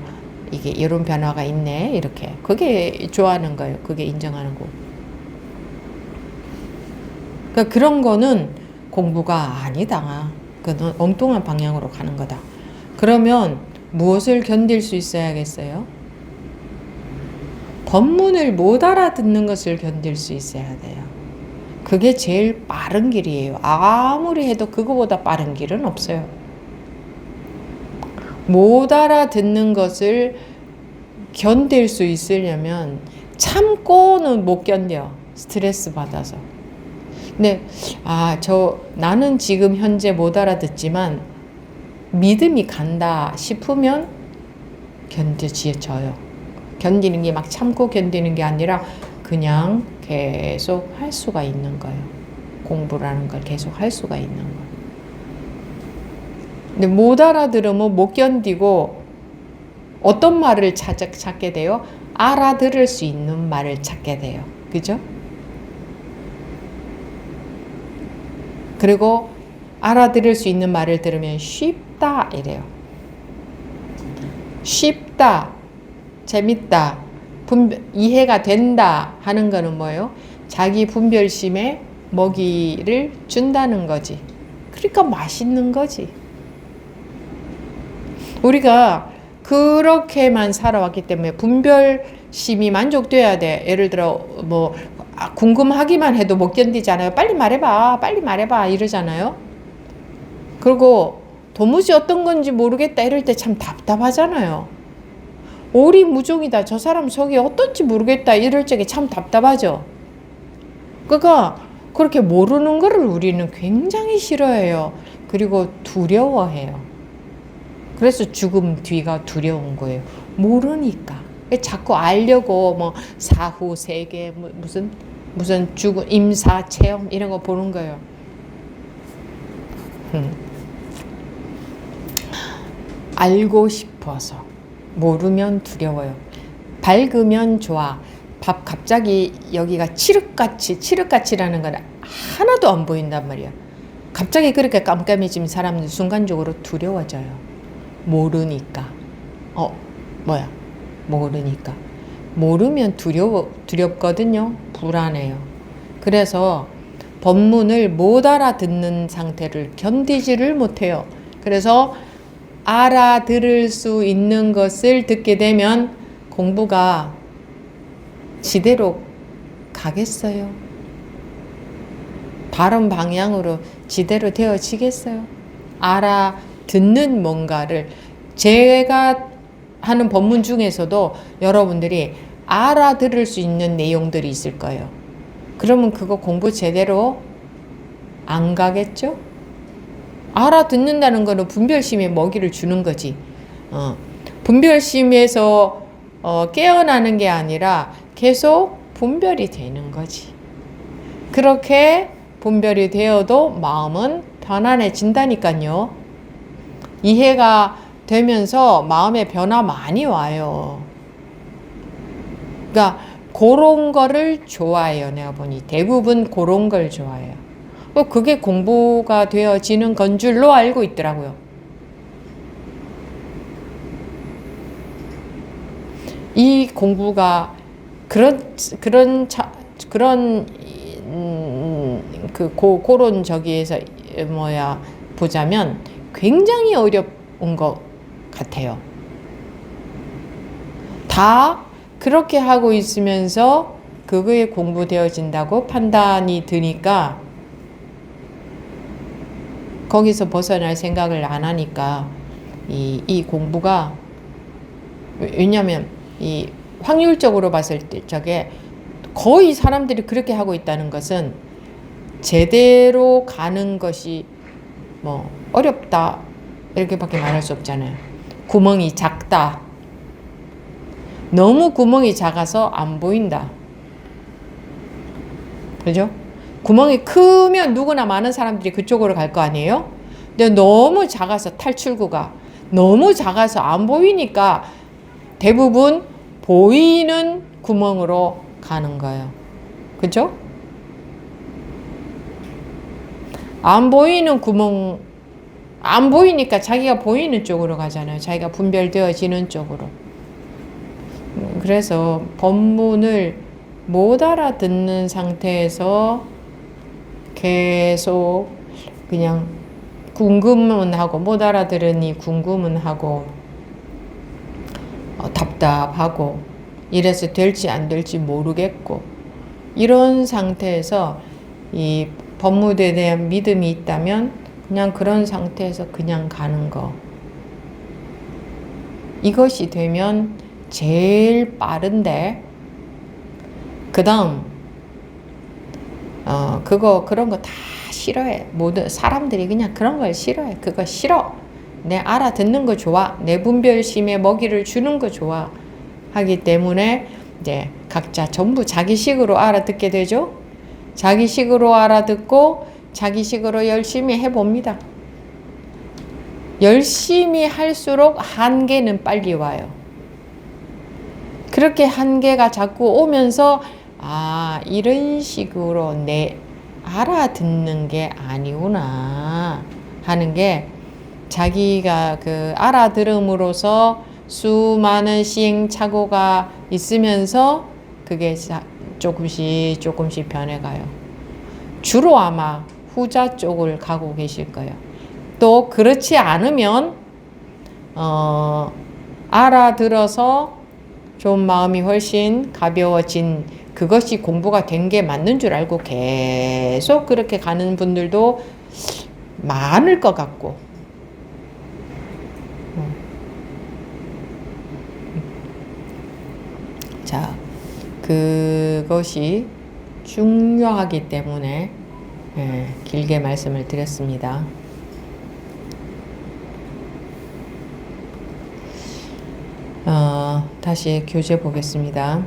A: 이게 이런 변화가 있네 이렇게. 그게 좋아하는 거예요. 그게 인정하는 거. 그러니까 그런 거는 공부가 아니다. 그건 엉뚱한 방향으로 가는 거다. 그러면 무엇을 견딜 수 있어야겠어요? 본문을 못 알아듣는 것을 견딜 수 있어야 돼요. 그게 제일 빠른 길이에요. 아무리 해도 그거보다 빠른 길은 없어요. 못 알아듣는 것을 견딜 수 있으려면 참고는 못 견뎌. 스트레스 받아서. 근데 나는 지금 현재 못 알아듣지만 믿음이 간다 싶으면 견뎌져요. 견디는 게 막 참고 견디는 게 아니라 그냥 계속 할 수가 있는 거예요. 공부라는 걸 계속 할 수가 있는 거예요. 근데 못 알아들으면 못 견디고 어떤 말을 찾게 돼요? 알아들을 수 있는 말을 찾게 돼요. 그죠? 그리고 알아들을 수 있는 말을 들으면 쉽다 이래요. 쉽다, 재밌다, 이해가 된다 하는 거는 뭐예요? 자기 분별심에 먹이를 준다는 거지. 그러니까 맛있는 거지. 우리가 그렇게만 살아왔기 때문에 분별심이 만족돼야 돼. 예를 들어 뭐 궁금하기만 해도 못 견디잖아요. 빨리 말해봐, 빨리 말해봐 이러잖아요. 그리고 도무지 어떤 건지 모르겠다 이럴 때 참 답답하잖아요. 오리무중이다. 저 사람 속이 어떤지 모르겠다 이럴 적에 참 답답하죠. 그러니까 그렇게 모르는 거를 우리는 굉장히 싫어해요. 그리고 두려워해요. 그래서 죽음 뒤가 두려운 거예요. 모르니까. 자꾸 알려고 뭐 사후 세계 무슨 죽음 임사 체험 이런 거 보는 거예요. 알고 싶어서. 모르면 두려워요. 밝으면 좋아. 밥 갑자기 여기가 칠흑같이라는 건 하나도 안 보인단 말이야. 갑자기 그렇게 깜깜해지면 사람은 순간적으로 두려워져요. 모르니까. 모르니까. 모르면 두렵거든요. 불안해요. 그래서 법문을 못 알아듣는 상태를 견디지를 못해요. 그래서 알아들을 수 있는 것을 듣게 되면 공부가 지대로 가겠어요? 바른 방향으로 지대로 되어지겠어요? 알아듣는 뭔가를 제가 하는 법문 중에서도 여러분들이 알아들을 수 있는 내용들이 있을 거예요. 그러면 그거 공부 제대로 안 가겠죠? 알아듣는다는 거는 분별심에 먹이를 주는 거지. 분별심에서 깨어나는 게 아니라 계속 분별이 되는 거지. 그렇게 분별이 되어도 마음은 편안해진다니까요. 이해가 되면서 마음의 변화 많이 와요. 그러니까 그런 거를 좋아해요. 내가 보니 대부분 그런 걸 좋아해요. 그게 공부가 되어지는 건 줄로 알고 있더라고요. 이 공부가 그런 저기에서 보자면 굉장히 어려운 것 같아요. 다 그렇게 하고 있으면서 그거에 공부되어진다고 판단이 드니까 거기서 벗어날 생각을 안 하니까 이 공부가, 왜냐면 이 확률적으로 봤을 때 저게 거의 사람들이 그렇게 하고 있다는 것은 제대로 가는 것이 뭐 어렵다 이렇게밖에 말할 수 없잖아요. 구멍이 작다. 너무 구멍이 작아서 안 보인다. 그죠? 구멍이 크면 누구나 많은 사람들이 그쪽으로 갈 거 아니에요? 근데 너무 작아서 탈출구가 너무 작아서 안 보이니까 대부분 보이는 구멍으로 가는 거예요. 그죠? 안 보이는 구멍, 안 보이니까 자기가 보이는 쪽으로 가잖아요. 자기가 분별되어지는 쪽으로. 그래서 법문을 못 알아듣는 상태에서 계속 그냥 궁금은 하고, 못 알아들으니 궁금은 하고, 답답하고, 이래서 될지 안 될지 모르겠고, 이런 상태에서 이 법문에 대한 믿음이 있다면 그냥 그런 상태에서 그냥 가는 거. 이것이 되면 제일 빠른데, 그 다음 그런 거 다 싫어해. 모든 사람들이 그냥 그런 걸 싫어해. 그거 싫어. 내 알아듣는 거 좋아. 내 분별심에 먹이를 주는 거 좋아. 하기 때문에 이제 각자 전부 자기식으로 알아듣게 되죠. 자기식으로 알아듣고 자기식으로 열심히 해봅니다. 열심히 할수록 한계는 빨리 와요. 그렇게 한계가 자꾸 오면서 이런 식으로 내 알아듣는 게 아니구나 하는 게 자기가 그 알아들음으로써 수많은 시행착오가 있으면서 그게 조금씩 변해가요. 주로 아마 후자 쪽을 가고 계실 거예요. 또 그렇지 않으면 알아들어서 좀 마음이 훨씬 가벼워진 그것이 공부가 된 게 맞는 줄 알고 계속 그렇게 가는 분들도 많을 것 같고. 자, 그것이 중요하기 때문에 길게 말씀을 드렸습니다. 다시 교재 보겠습니다.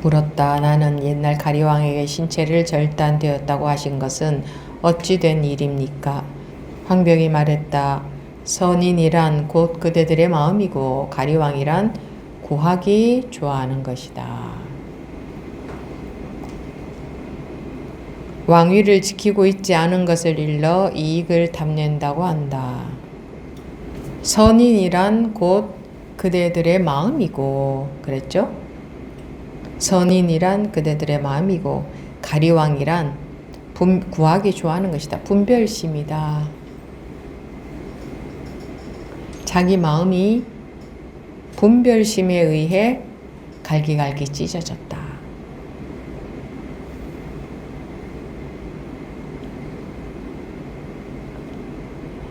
A: 물었다. 나는 옛날 가리왕에게 신체를 절단되었다고 하신 것은 어찌 된 일입니까? 황벽이 말했다. 선인이란 곧 그대들의 마음이고 가리왕이란 구하기 좋아하는 것이다. 왕위를 지키고 있지 않은 것을 일러 이익을 탐낸다고 한다. 선인이란 곧 그대들의 마음이고 그랬죠? 선인이란 그대들의 마음이고 가리왕이란 구하기 좋아하는 것이다. 분별심이다. 자기 마음이 분별심에 의해 갈기갈기 찢어졌다.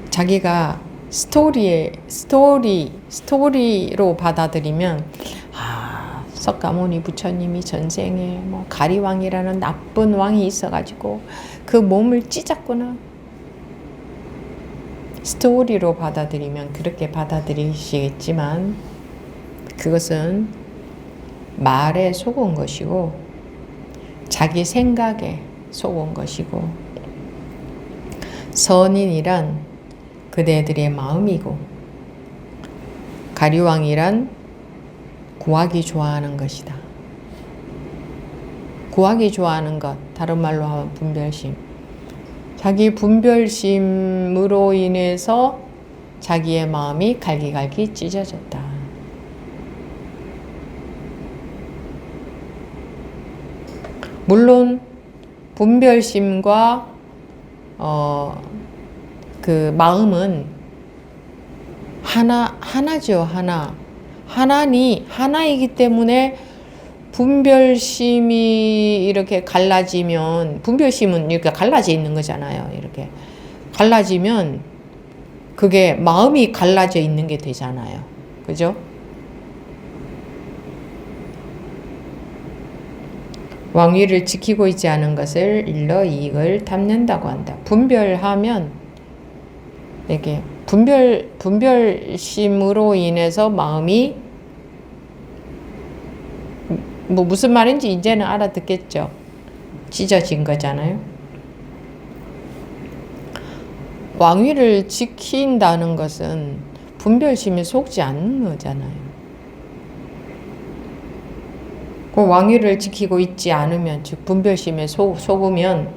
A: 자기가 스토리로 받아들이면 석가모니 부처님이 전생에 뭐 가리왕이라는 나쁜 왕이 있어가지고 그 몸을 찢었구나. 스토리로 받아들이면 그렇게 받아들이시겠지만 그것은 말에 속은 것이고 자기 생각에 속은 것이고 선인이란 그대들의 마음이고 가리왕이란 구하기 좋아하는 것이다. 구하기 좋아하는 것, 다른 말로 하면 분별심. 자기 분별심으로 인해서 자기의 마음이 갈기갈기 찢어졌다. 물론 분별심과 그 마음은 하나죠. 하나이기 때문에 분별심이 이렇게 갈라지면, 분별심은 이렇게 갈라져 있는 거잖아요. 이렇게 갈라지면 그게 마음이 갈라져 있는 게 되잖아요. 그죠? 왕위를 지키고 있지 않은 것을 일러 이익을 탐낸다고 한다. 분별하면 이렇게 분별심으로 인해서 마음이 뭐 무슨 말인지 이제는 알아듣겠죠. 찢어진 거잖아요. 왕위를 지킨다는 것은 분별심에 속지 않는 거잖아요. 그 왕위를 지키고 있지 않으면, 즉 분별심에 속으면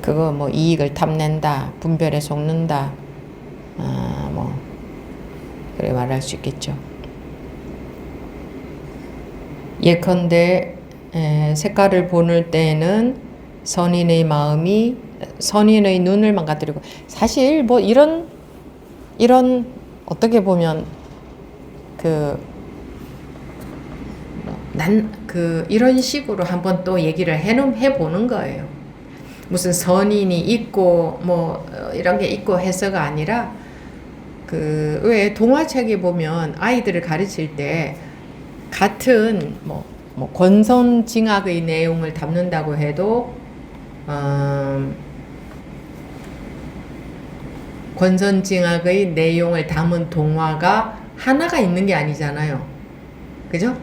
A: 그거 뭐 이익을 탐낸다, 분별에 속는다, 뭐 그래 말할 수 있겠죠. 예컨대 색깔을 보는 때에는 선인의 눈을 망가뜨리고, 사실 뭐 이런 어떻게 보면 이런 식으로 한번 또 얘기를 해보는 거예요. 무슨 선인이 있고 뭐 이런 게 있고 해서가 아니라 왜 동화책에 보면 아이들을 가르칠 때 같은 뭐 권선징악의 내용을 담는다고 해도 권선징악의 내용을 담은 동화가 하나가 있는 게 아니잖아요. 그죠?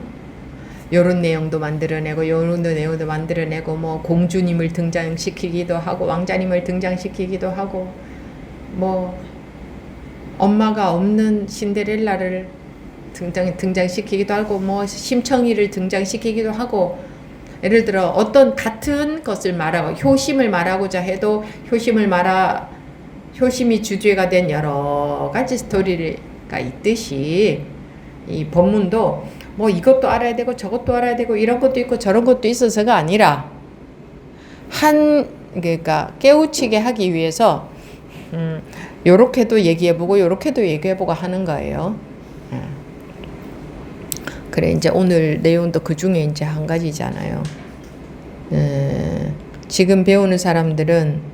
A: 요런 내용도 만들어내고 요런 내용도 만들어내고 뭐 공주님을 등장시키기도 하고 왕자님을 등장시키기도 하고 뭐 엄마가 없는 신데렐라를 등장시키기도 하고 뭐 심청이를 등장시키기도 하고, 예를 들어 어떤 같은 것을 말하고 효심을 말하고자 해도 효심이 주제가 된 여러 가지 스토리가 있듯이 이 법문도 뭐 이것도 알아야 되고 저것도 알아야 되고 이런 것도 있고 저런 것도 있어서가 아니라 그러니까 깨우치게 하기 위해서 요렇게도 얘기해보고 요렇게도 얘기해보고 하는 거예요. 그래 이제 오늘 내용도 그 중에 이제 한 가지잖아요. 지금 배우는 사람들은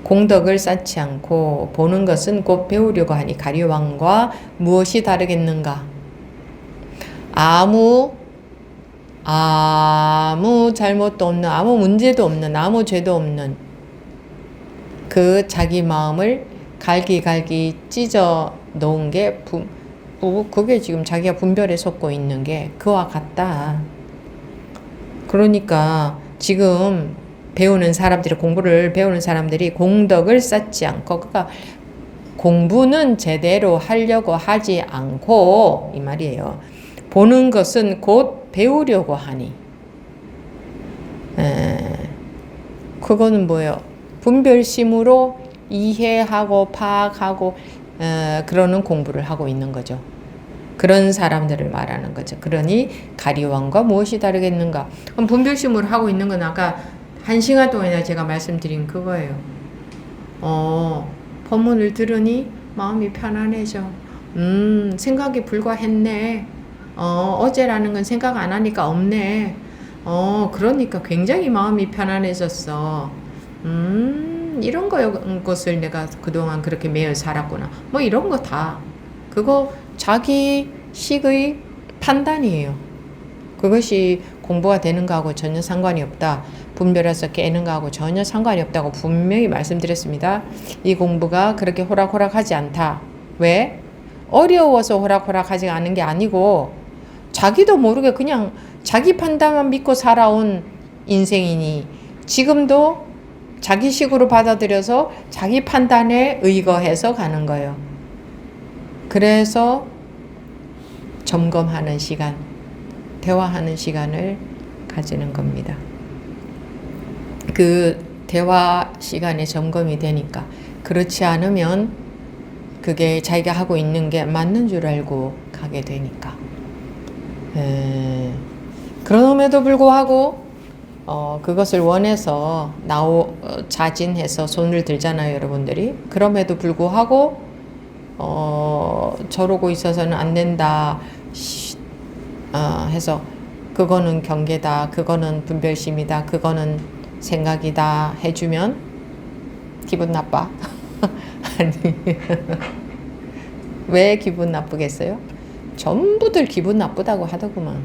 A: 공덕을 쌓지 않고 보는 것은 곧 배우려고 하니 가리왕과 무엇이 다르겠는가? 아무 잘못도 없는, 아무 문제도 없는, 아무 죄도 없는 그 자기 마음을 갈기갈기 찢어 놓은 게 그게 지금 자기가 분별에 솟고 있는 게 그와 같다. 그러니까 지금 공부를 배우는 사람들이 공덕을 쌓지 않고, 그러니까 공부는 제대로 하려고 하지 않고, 이 말이에요. 보는 것은 곧 배우려고 하니. 그거는 뭐예요? 분별심으로 이해하고 파악하고 그러는 공부를 하고 있는 거죠. 그런 사람들을 말하는 거죠. 그러니 가리왕과 무엇이 다르겠는가? 그럼 분별심으로 하고 있는 건 아까 1시간 동안이나 제가 말씀드린 그거예요. 법문을 들으니 마음이 편안해져. 생각이 불과했네. 어제라는 건 생각 안 하니까 없네. 그러니까 굉장히 마음이 편안해졌어. 이런 것을 내가 그동안 그렇게 매여 살았구나. 뭐 이런 거 다. 그거 자기 식의 판단이에요. 그것이 공부가 되는 거하고 전혀 상관이 없다. 분별해서 깨는 거하고 전혀 상관이 없다고 분명히 말씀드렸습니다. 이 공부가 그렇게 호락호락하지 않다. 왜? 어려워서 호락호락하지 않은 게 아니고 자기도 모르게 그냥 자기 판단만 믿고 살아온 인생이니 지금도 자기식으로 받아들여서 자기 판단에 의거해서 가는 거예요. 그래서 점검하는 시간, 대화하는 시간을 가지는 겁니다. 그 대화 시간에 점검이 되니까, 그렇지 않으면 그게 자기가 하고 있는 게 맞는 줄 알고 가게 되니까. 그럼에도 불구하고 그것을 원해서 자진해서 손을 들잖아요, 여러분들이. 그럼에도 불구하고 저러고 있어서는 안 된다 해서 그거는 경계다, 그거는 분별심이다, 그거는 생각이다 해주면 기분 나빠? 아니 왜 기분 나쁘겠어요? 전부들 기분 나쁘다고 하더구만.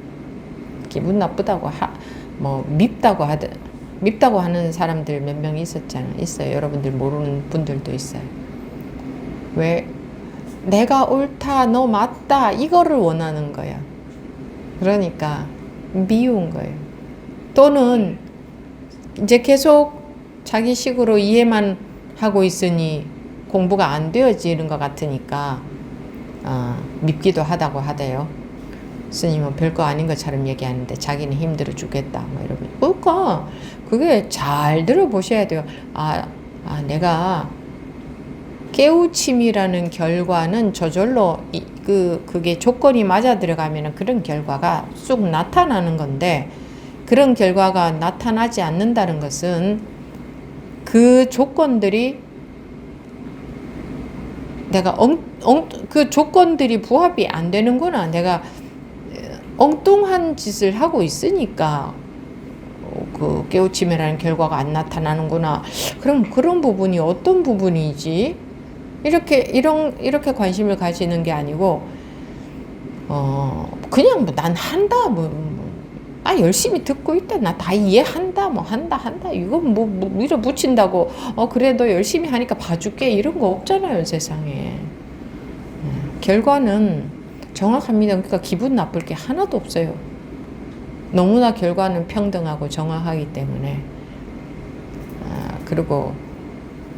A: 기분 나쁘다고 밉다고 하는 사람들 몇 명 있어요. 여러분들 모르는 분들도 있어요. 왜? 내가 옳다, 너 맞다, 이거를 원하는 거야. 그러니까 미운 거예요. 또는 이제 계속 자기식으로 이해만 하고 있으니 공부가 안 되어지는 것 같으니까 밉기도 하다고 하대요. 스님은 별거 아닌 것처럼 얘기하는데 자기는 힘들어 죽겠다 뭐 이러면. 그러니까 그게 잘 들어보셔야 돼요. 내가 깨우침이라는 결과는 저절로 그게 조건이 맞아 들어가면 그런 결과가 쑥 나타나는 건데, 그런 결과가 나타나지 않는다는 것은 그 조건들이 내가 그 조건들이 부합이 안 되는구나. 내가 엉뚱한 짓을 하고 있으니까 그 깨우침이라는 결과가 안 나타나는구나. 그럼 그런 부분이 어떤 부분이지? 이렇게 관심을 가지는 게 아니고, 그냥 난 한다, 열심히 듣고 있다, 나 다 이해한다, 한다, 이거 밀어붙인다고, 그래, 너 열심히 하니까 봐줄게, 이런 거 없잖아요, 세상에. 결과는 정확합니다. 그러니까 기분 나쁠 게 하나도 없어요. 너무나 결과는 평등하고 정확하기 때문에. 그리고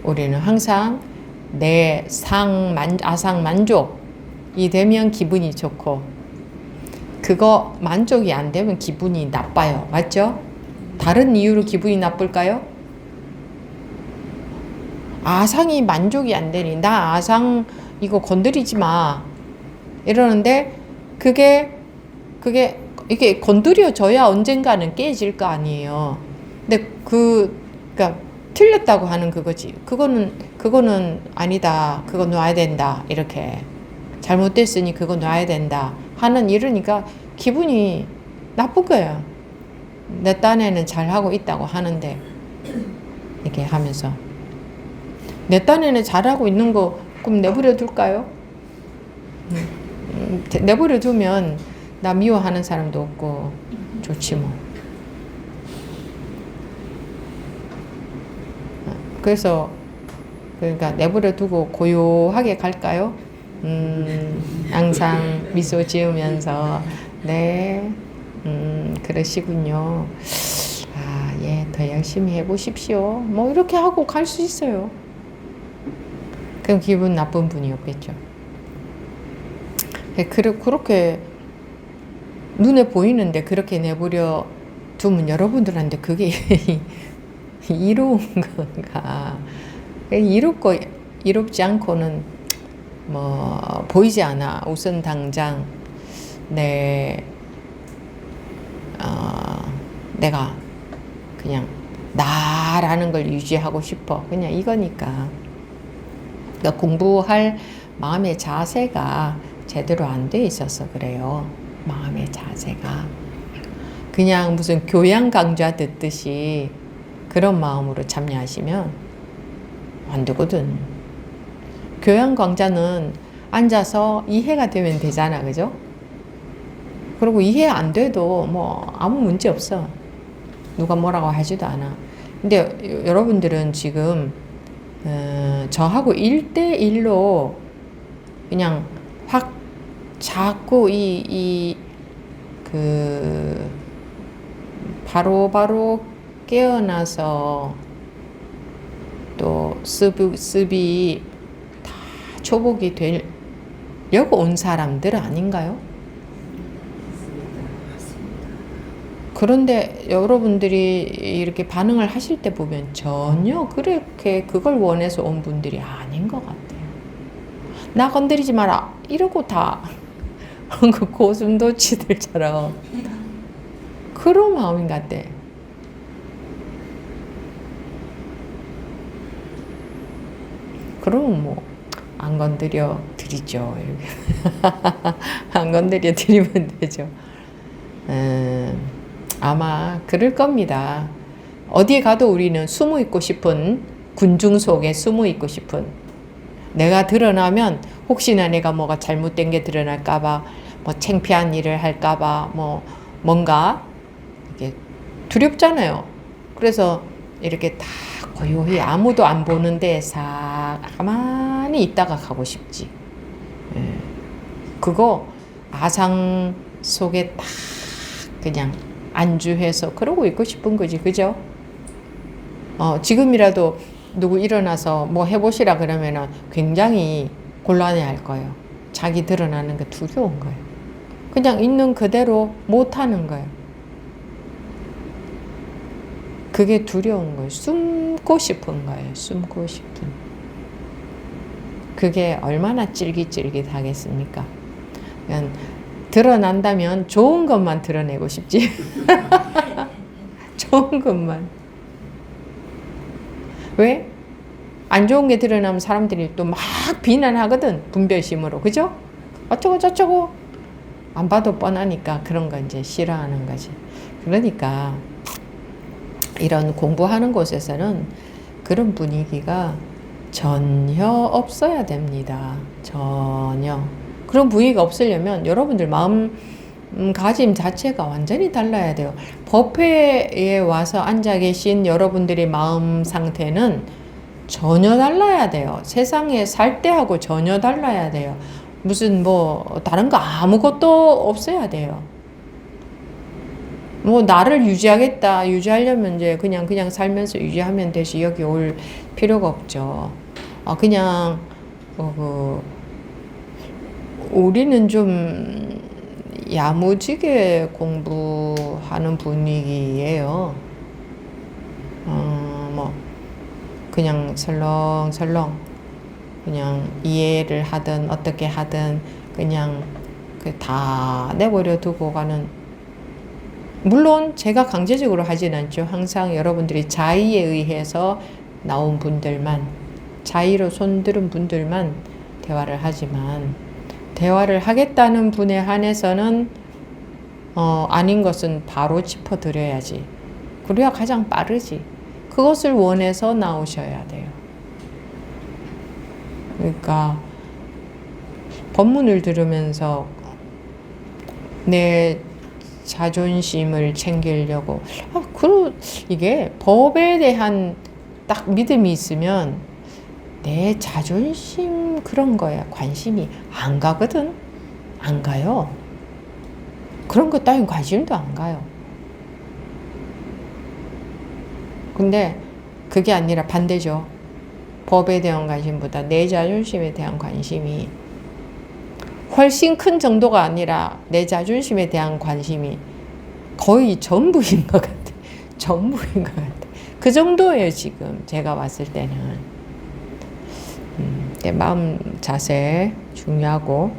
A: 우리는 항상 내 아상 만족이 되면 기분이 좋고, 그거 만족이 안 되면 기분이 나빠요. 맞죠? 다른 이유로 기분이 나쁠까요? 아상이 만족이 안 되니 나 아상 이거 건드리지 마 이러는데, 이게 건드려져야 언젠가는 깨질 거 아니에요. 근데 그러니까 틀렸다고 하는 그거지. 그거는 아니다. 그거 놔야 된다. 이렇게 잘못됐으니 그거 놔야 된다 하는 이러니까 기분이 나쁜 거야. 내 딴에는 잘하고 있다고 하는데 이렇게 하면서 내 딴에는 잘하고 있는 거 그럼 내버려 둘까요? 내버려 두면 나 미워하는 사람도 없고 좋지 뭐. 그래서 그러니까 내버려 두고 고요하게 갈까요? 항상 미소 지으면서 네, 그러시군요. 아, 예, 더 열심히 해보십시오. 뭐 이렇게 하고 갈 수 있어요. 그럼 기분 나쁜 분이 없겠죠. 그렇게 눈에 보이는데 그렇게 내버려 두면 여러분들한테 그게 이로운 건가? 이롭지 않고는 뭐 보이지 않아. 우선 당장 내가 그냥 나라는 걸 유지하고 싶어. 그냥 이거니까. 그러니까 공부할 마음의 자세가 제대로 안 돼 있어서 그래요. 마음의 자세가. 그냥 무슨 교양 강좌 듣듯이 그런 마음으로 참여하시면 안 되거든. 교양 강좌는 앉아서 이해가 되면 되잖아. 그죠? 그리고 이해 안 돼도 뭐 아무 문제 없어. 누가 뭐라고 하지도 않아. 근데 여러분들은 지금 저하고 1대1로 그냥 확 자꾸 바로바로 깨어나서 또 습이 다 초복이 되려고 온 사람들 아닌가요? 그런데 여러분들이 이렇게 반응을 하실 때 보면 전혀 그렇게 그걸 원해서 온 분들이 아닌 것 같아요. 나 건드리지 마라 이러고 다 그 고슴도치들처럼 그런 마음인 것 같아. 그럼 뭐 안 건드려 드리죠. 이렇게 안 건드려 드리면 되죠. 아마 그럴 겁니다. 어디에 가도 우리는 숨어 있고 싶은, 군중 속에 숨어 있고 싶은, 내가 드러나면 혹시나 내가 뭐가 잘못된 게 드러날까봐, 뭐 창피한 일을 할까봐, 뭐 뭔가 이렇게 두렵잖아요. 그래서 이렇게 다 고요히 아무도 안 보는데 싹 가만히 있다가 가고 싶지. 그거 아상 속에 딱 그냥 안주해서 그러고 있고 싶은 거지. 그죠? 지금이라도 누구 일어나서 뭐 해보시라 그러면은 굉장히 곤란해 할 거예요. 자기 드러나는 게 두려운 거예요. 그냥 있는 그대로 못하는 거예요. 그게 두려운 거예요. 숨고 싶은 거예요. 숨고 싶은. 그게 얼마나 찔깃찔깃 하겠습니까? 그냥 드러난다면 좋은 것만 드러내고 싶지. 좋은 것만. 왜? 안 좋은 게 드러나면 사람들이 또 막 비난하거든. 분별심으로. 그죠? 어쩌고 저쩌고. 안 봐도 뻔하니까 그런 거 이제 싫어하는 거지. 그러니까 이런 공부하는 곳에서는 그런 분위기가 전혀 없어야 됩니다. 전혀. 그런 분위기가 없으려면 여러분들 마음가짐 자체가 완전히 달라야 돼요. 법회에 와서 앉아 계신 여러분들의 마음 상태는 전혀 달라야 돼요. 세상에 살 때하고 전혀 달라야 돼요. 무슨 뭐 다른 거 아무것도 없어야 돼요. 뭐 나를 유지하려면 이제 그냥 살면서 유지하면 되지 여기 올 필요가 없죠. 그냥 우리는 좀 야무지게 공부하는 분위기예요. 뭐 그냥 설렁설렁 그냥 이해를 하든 어떻게 하든 그냥 다 내버려 두고 가는 물론 제가 강제적으로 하진 않죠. 항상 여러분들이 자의에 의해서 나온 분들만, 자의로 손들은 분들만 대화를 하지만, 대화를 하겠다는 분에 한해서는 아닌 것은 바로 짚어드려야지. 그래야 가장 빠르지. 그것을 원해서 나오셔야 돼요. 그러니까 법문을 들으면서 내 자존심을 챙기려고, 이게 법에 대한 딱 믿음이 있으면 내 자존심 그런 거야 관심이 안 가거든. 안 가요. 그런 것 따윈 관심도 안 가요. 근데 그게 아니라 반대죠. 법에 대한 관심보다 내 자존심에 대한 관심이 훨씬 큰 정도가 아니라 내 자존심에 대한 관심이 거의 전부인 것 같아. 전부인 것 같아. 그 정도예요, 지금. 제가 봤을 때는. 내 마음 자세 중요하고.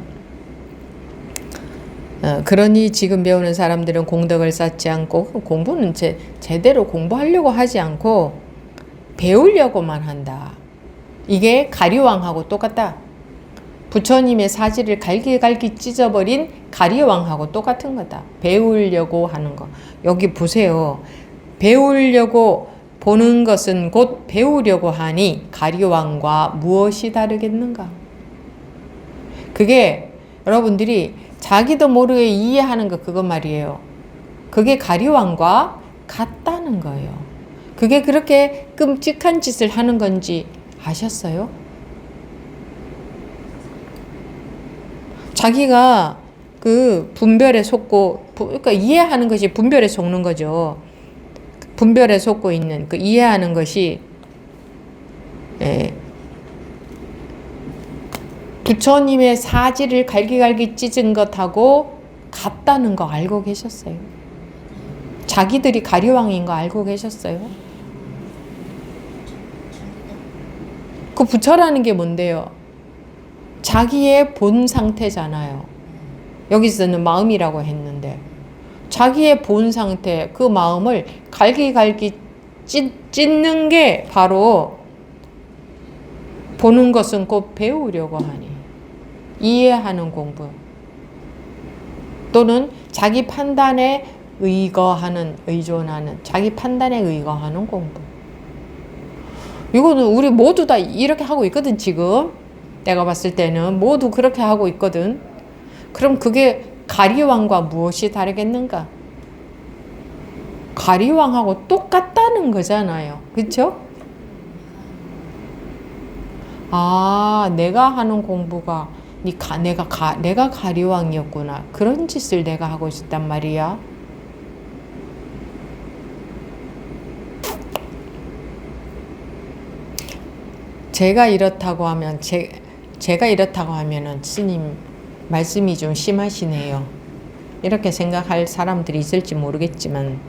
A: 그러니 지금 배우는 사람들은 공덕을 쌓지 않고, 공부는 제대로 공부하려고 하지 않고, 배우려고만 한다. 이게 가리왕하고 똑같다. 부처님의 사지를 갈기갈기 찢어버린 가리왕하고 똑같은 거다. 배우려고 하는 거. 여기 보세요. 배우려고 보는 것은 곧 배우려고 하니 가리왕과 무엇이 다르겠는가? 그게 여러분들이 자기도 모르게 이해하는 거 그것 말이에요. 그게 가리왕과 같다는 거예요. 그게 그렇게 끔찍한 짓을 하는 건지 아셨어요? 자기가 그 분별에 속고, 그러니까 이해하는 것이 분별에 속는 거죠. 분별에 속고 있는 그 이해하는 것이 부처님의 사지를 갈기갈기 찢은 것하고 같다는 거 알고 계셨어요? 자기들이 가리왕인 거 알고 계셨어요? 그 부처라는 게 뭔데요? 자기의 본 상태잖아요. 여기서는 마음이라고 했는데 자기의 본 상태, 그 마음을 갈기갈기 찢는 게 바로 보는 것은 곧 배우려고 하니 이해하는 공부 또는 자기 판단에 의존하는 자기 판단에 의거하는 공부. 이거는 우리 모두 다 이렇게 하고 있거든. 지금 내가 봤을 때는 모두 그렇게 하고 있거든. 그럼 그게 가리왕과 무엇이 다르겠는가? 가리왕하고 똑같다는 거잖아요. 그렇죠? 아, 내가 하는 공부가 내가 가리왕이었구나. 그런 짓을 내가 하고 있었단 말이야. 제가 이렇다고 하면 제가 이렇다고 하면은 스님 말씀이 좀 심하시네요. 이렇게 생각할 사람들이 있을지 모르겠지만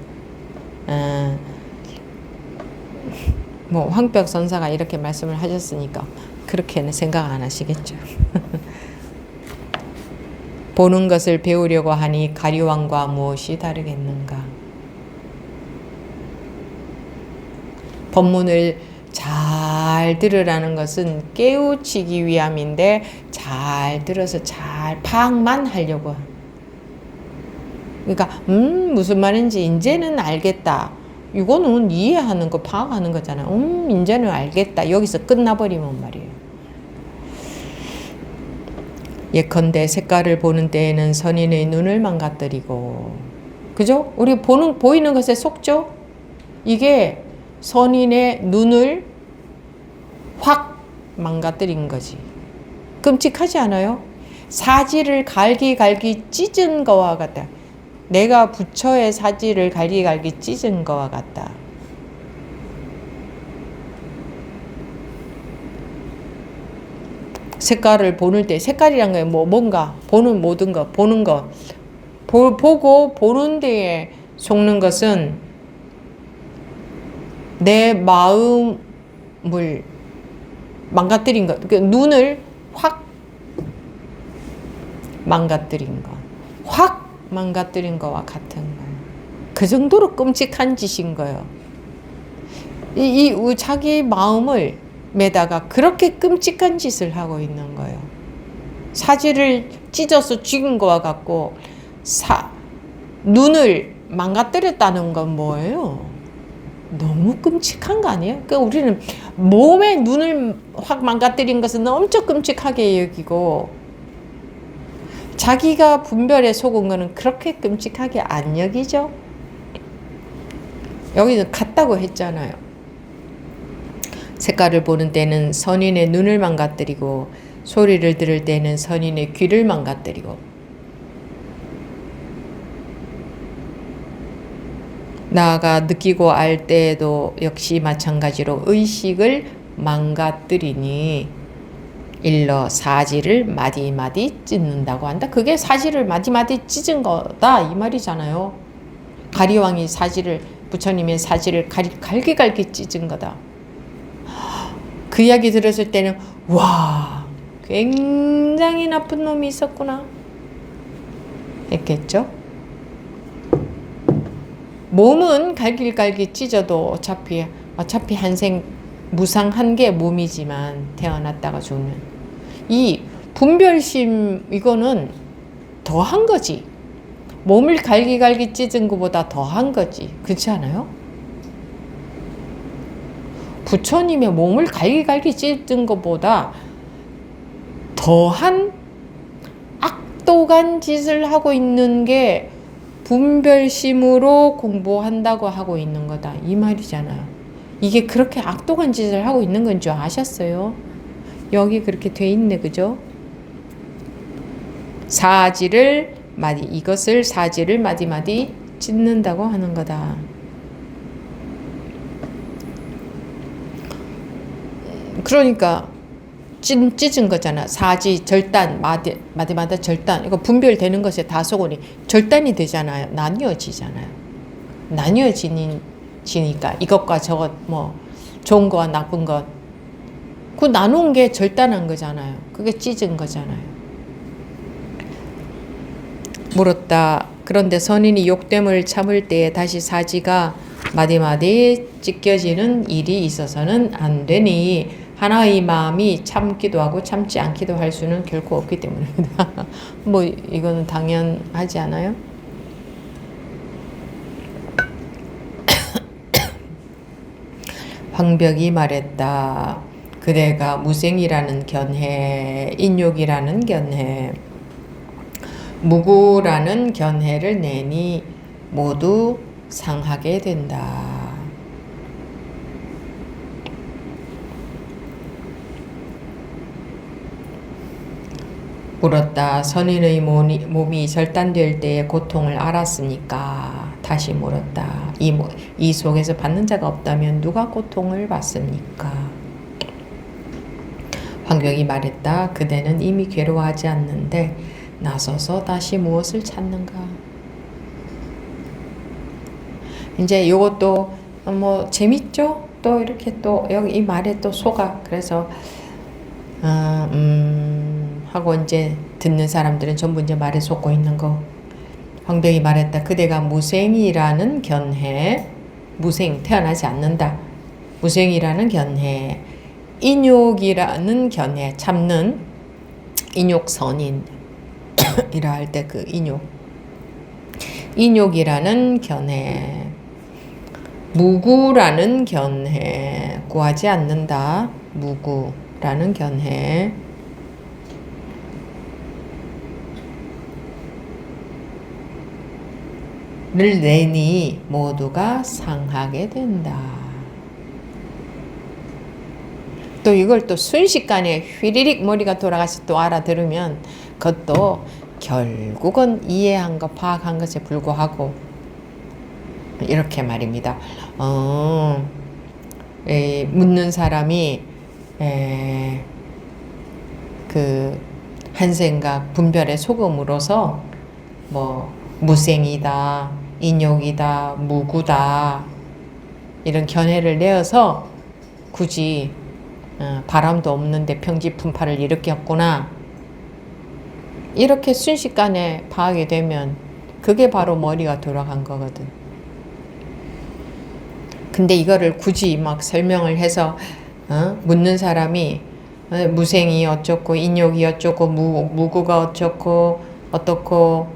A: 뭐 황벽 선사가 이렇게 말씀을 하셨으니까 그렇게는 생각 안 하시겠죠. 보는 것을 배우려고 하니 가리왕과 무엇이 다르겠는가? 법문을 잘 들으라는 것은 깨우치기 위함인데 잘 들어서 잘 파악만 하려고. 그러니까 무슨 말인지 이제는 알겠다. 이거는 이해하는 거 파악하는 거잖아요. 이제는 알겠다. 여기서 끝나버리면 말이에요. 예컨대 색깔을 보는 때에는 선인의 눈을 망가뜨리고, 그죠? 우리 보이는 것에 속죠? 이게 선인의 눈을 확 망가뜨린 거지. 끔찍하지 않아요? 사지를 갈기갈기 찢은 거와 같다. 내가 부처의 사지를 갈기갈기 찢은 거와 같다. 색깔을 보는 때, 색깔이란 게 뭔가 보는 모든 것, 보는 것, 보고 보는 데에 속는 것은 내 마음을 망가뜨린 것, 그러니까 눈을 확 망가뜨린 것, 확 망가뜨린 것과 같은 거예요. 그 정도로 끔찍한 짓인 거예요. 자기 마음을 매다가 그렇게 끔찍한 짓을 하고 있는 거예요. 사지를 찢어서 죽인 거와 같고 눈을 망가뜨렸다는 건 뭐예요? 너무 끔찍한 거 아니에요? 그러니까 우리는 몸의 눈을 확 망가뜨린 것은 엄청 끔찍하게 여기고 자기가 분별에 속은 거는 그렇게 끔찍하게 안 여기죠? 여기는 같다고 했잖아요. 색깔을 보는 때는 선인의 눈을 망가뜨리고 소리를 들을 때는 선인의 귀를 망가뜨리고 나아가 느끼고 알 때에도 역시 마찬가지로 의식을 망가뜨리니 일러 사지를 마디마디 찢는다고 한다. 그게 사지를 마디마디 찢은 거다 이 말이잖아요. 가리왕이 사지를 부처님의 사지를 갈기갈기 찢은 거다. 그 이야기 들었을 때는 와 굉장히 나쁜 놈이 있었구나 했겠죠. 몸은 갈길갈기 찢어도 어차피 한생 무상한 게 몸이지만 태어났다가 죽는 이 분별심 이거는 더한 거지. 몸을 갈기갈기 찢은 것보다 더한 거지. 그렇지 않아요? 부처님의 몸을 갈기갈기 찢은 것보다 더한 악독한 짓을 하고 있는 게 분별심으로 공부한다고 하고 있는 거다 이 말이잖아요. 이게 그렇게 악독한 짓을 하고 있는 건 줄 아셨어요? 여기 그렇게 돼 있네, 그죠? 이것을 사지를 마디마디 찢는다고 하는 거다. 그러니까 찢은 거잖아. 사지, 절단, 마디마다 절단. 이거 분별되는 것에 다소곤이 절단이 되잖아요. 나뉘어지잖아요. 나뉘어지니까 이것과 저것 뭐 좋은 거와 나쁜 것. 그 나눈 게 절단한 거잖아요. 그게 찢은 거잖아요. 물었다. 그런데 선인이 욕됨을 참을 때에 다시 사지가 마디마디 찢겨지는 일이 있어서는 안 되니 하나의 마음이 참기도 하고 참지 않기도 할 수는 결코 없기 때문입니다. 뭐 이거는 당연하지 않아요? 황벽이 말했다. 그대가 무생이라는 견해, 인욕이라는 견해, 무구라는 견해를 내니 모두 상하게 된다. 물었다. 선인의 몸이 절단될 때의 고통을 알았습니까? 다시 물었다. 이 속에서 받는 자가 없다면 누가 고통을 받습니까? 황벽이 말했다. 그대는 이미 괴로워하지 않는데 나서서 다시 무엇을 찾는가? 이제 요것도 뭐 재밌죠? 또 이렇게 또 여기 이 말에 또 속아. 그래서 하고 이제 듣는 사람들은 전부 이제 말에 속고 있는 거. 황벽이 말했다. 그대가 무생이라는 견해, 무생, 태어나지 않는다. 무생이라는 견해, 인욕이라는 견해, 참는 인욕선인이라 할 때 그 인욕이라는 견해, 무구라는 견해, 구하지 않는다. 무구라는 견해, 를 내니 모두가 상하게 된다. 또 이걸 또 순식간에 휘리릭 머리가 돌아가서 또 알아들으면 그것도 결국은 이해한 것, 파악한 것에 불구하고 이렇게 말입니다. 묻는 사람이 그 한 생각 분별에 속음으로써 뭐 무생이다, 인욕이다, 무구다 이런 견해를 내어서 굳이 바람도 없는데 평지풍파를 일으켰구나 이렇게 순식간에 파악이 되면 그게 바로 머리가 돌아간 거거든. 근데 이거를 굳이 막 설명을 해서 묻는 사람이 무생이 어쩌고 인욕이 어쩌고 무구가 어쩌고 어떻고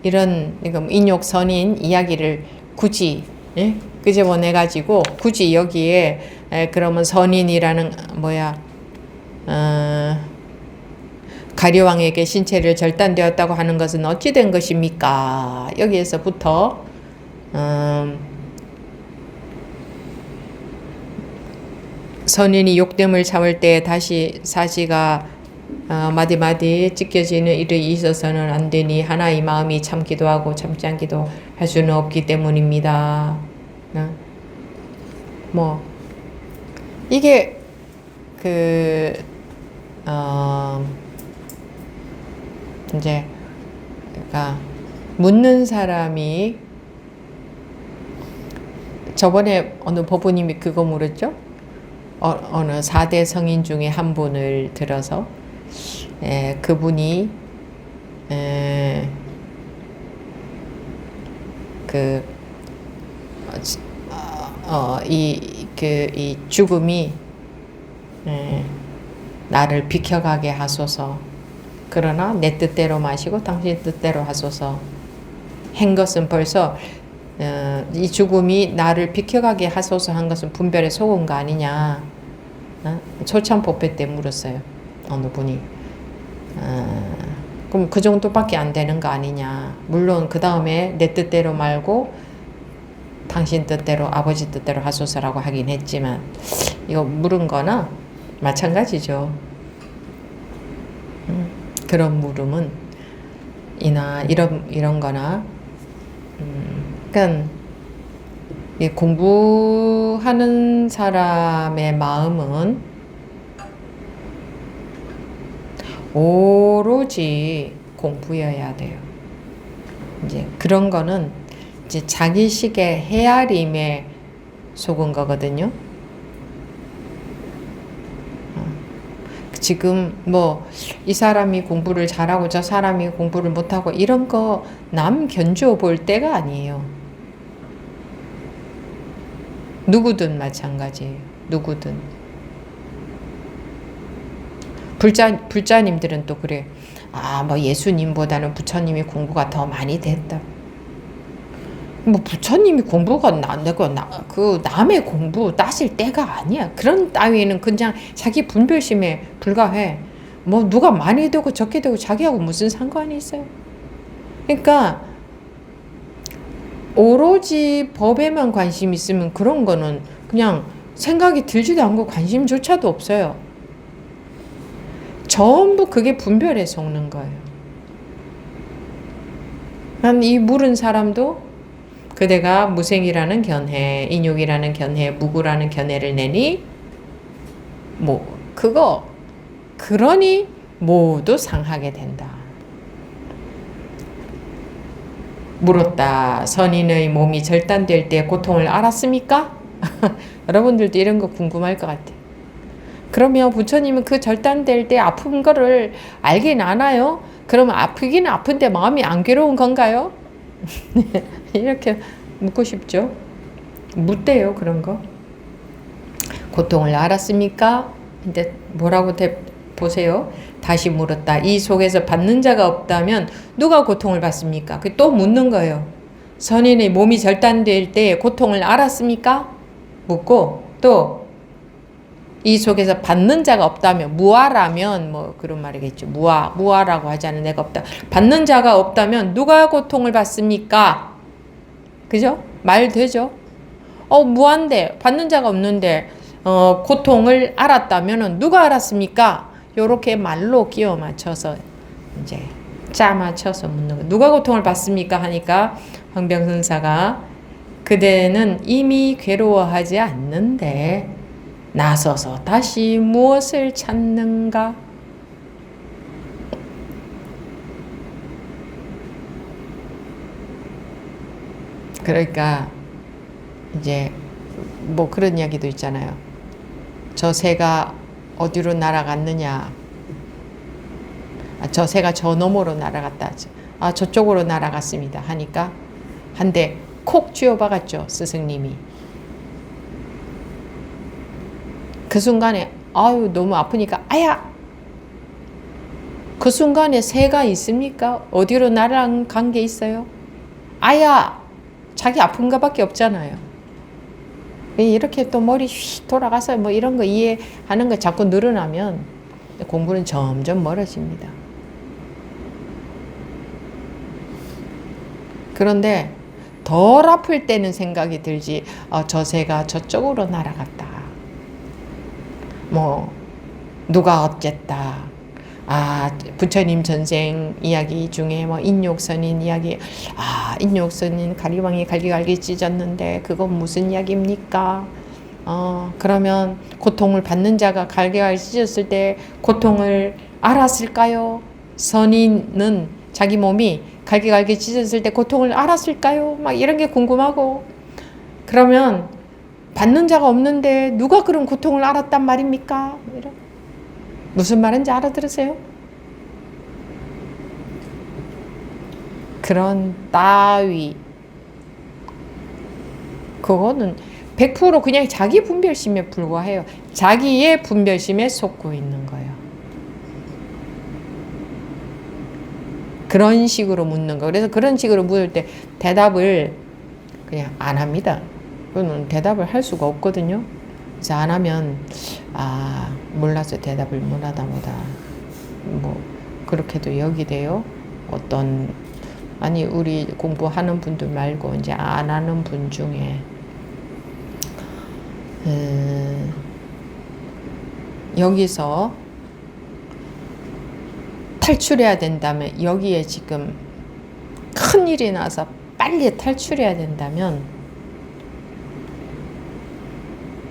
A: 이런 인욕 선인 이야기를 굳이 끄집어내 가지고 굳이 여기에 그러면 선인이라는 가려왕에게 신체를 절단되었다고 하는 것은 어찌 된 것입니까? 여기에서부터 선인이 욕됨을 참을 때 다시 사지가 마디마디 찢겨지는 일이 있어서는 안 되니 하나의 마음이 참기도 하고 참지 않기도 할 수는 없기 때문입니다. 이게 이제 그러니까 묻는 사람이 저번에 어느 법부님이 그거 물었죠? 어느 4대 성인 중에 한 분을 들어서 그분이 이 죽음이 나를 비켜가게 하소서. 그러나 내 뜻대로 마시고 당신 뜻대로 하소서. 한 것은 벌써 이 죽음이 나를 비켜가게 하소서 한 것은 분별에 속은 거 아니냐. 초참법회 때 물었어요. 어느 분이. 그럼 그 정도밖에 안 되는 거 아니냐. 물론 그 다음에 내 뜻대로 말고 당신 뜻대로 아버지 뜻대로 하소서라고 하긴 했지만 이거 물은 거나 마찬가지죠. 그런 물음은 이런 거나 그러니까 공부하는 사람의 마음은 오로지 공부여야 돼요. 이제 그런 거는 이제 자기식의 헤아림에 속은 거거든요. 지금 이 사람이 공부를 잘하고 저 사람이 공부를 못하고 이런 거 남 견주어 볼 때가 아니에요. 누구든 마찬가지예요. 누구든. 불자님들은 또 그래. 예수님보다는 부처님이 공부가 더 많이 됐다. 부처님이 공부가 남의 공부 따질 때가 아니야. 그런 따위는 그냥 자기 분별심에 불과해. 누가 많이 되고 적게 되고 자기하고 무슨 상관이 있어요. 그러니까 오로지 법에만 관심 있으면 그런 거는 그냥 생각이 들지도 않고 관심조차도 없어요. 전부 그게 분별에 속는 거예요. 이 물은 사람도 그대가 무생이라는 견해, 인욕이라는 견해, 무구라는 견해를 내니 그러니 모두 상하게 된다. 물었다. 선인의 몸이 절단될 때 고통을 알았습니까? 여러분들도 이런 거 궁금할 것 같아요. 그러면 부처님은 그 절단될 때 아픈 거를 알긴 아나요? 그러면 아프기는 아픈데 마음이 안 괴로운 건가요? 이렇게 묻고 싶죠. 묻대요, 그런 거. 고통을 알았습니까? 근데 뭐라고 보세요. 다시 물었다. 이 속에서 받는 자가 없다면 누가 고통을 받습니까? 또 묻는 거예요. 선인의 몸이 절단될 때 고통을 알았습니까? 묻고 또 이 속에서 받는 자가 없다면 무아라면 그런 말이겠죠. 무아라고 하지 않은 내가 없다. 받는 자가 없다면 누가 고통을 받습니까? 그죠? 말 되죠? 무한데 받는 자가 없는데 고통을 알았다면 누가 알았습니까? 요렇게 말로 끼워 맞춰서 이제 짜 맞춰서 묻는 거. 누가 고통을 받습니까? 하니까 황병선사가 그대는 이미 괴로워하지 않는데 나서서 다시 무엇을 찾는가? 그러니까 이제 그런 이야기도 있잖아요. 저 새가 어디로 날아갔느냐? 저 새가 저 너머로 날아갔다. 저쪽으로 날아갔습니다. 하니까 한 대 콕 쥐어 박았죠. 스승님이. 그 순간에 아유 너무 아프니까 아야. 그 순간에 새가 있습니까? 어디로 날아간 게 있어요? 아야. 자기 아픈 거밖에 없잖아요. 이렇게 또 머리 휙 돌아가서 뭐 이런 거 이해하는 거 자꾸 늘어나면 공부는 점점 멀어집니다. 그런데 덜 아플 때는 생각이 들지, 저 새가 저쪽으로 날아갔다. 뭐 누가 어쨌다. 부처님 전생 이야기 중에 뭐 인욕선인 이야기, 인욕선인 가리왕이 갈기갈기 찢었는데 그건 무슨 이야기입니까? 그러면 고통을 받는 자가 갈기갈기 찢었을 때 고통을 알았을까요? 선인은 자기 몸이 갈기갈기 찢었을 때 고통을 알았을까요? 막 이런 게 궁금하고, 그러면 받는 자가 없는데 누가 그런 고통을 알았단 말입니까? 무슨 말인지 알아들으세요? 그런 따위, 그거는 100% 그냥 자기 분별심에 불과해요. 자기의 분별심에 속고 있는 거예요. 그런 식으로 묻는 거. 그래서 그런 식으로 물을 때 대답을 그냥 안 합니다. 그거는 대답을 할 수가 없거든요. 그래서 안 하면 몰라서 대답을 못하다 보다 뭐 그렇게도 여기돼요. 우리 공부하는 분들 말고 이제 안 하는 분 중에 여기서 탈출해야 된다면, 여기에 지금 큰일이 나서 빨리 탈출해야 된다면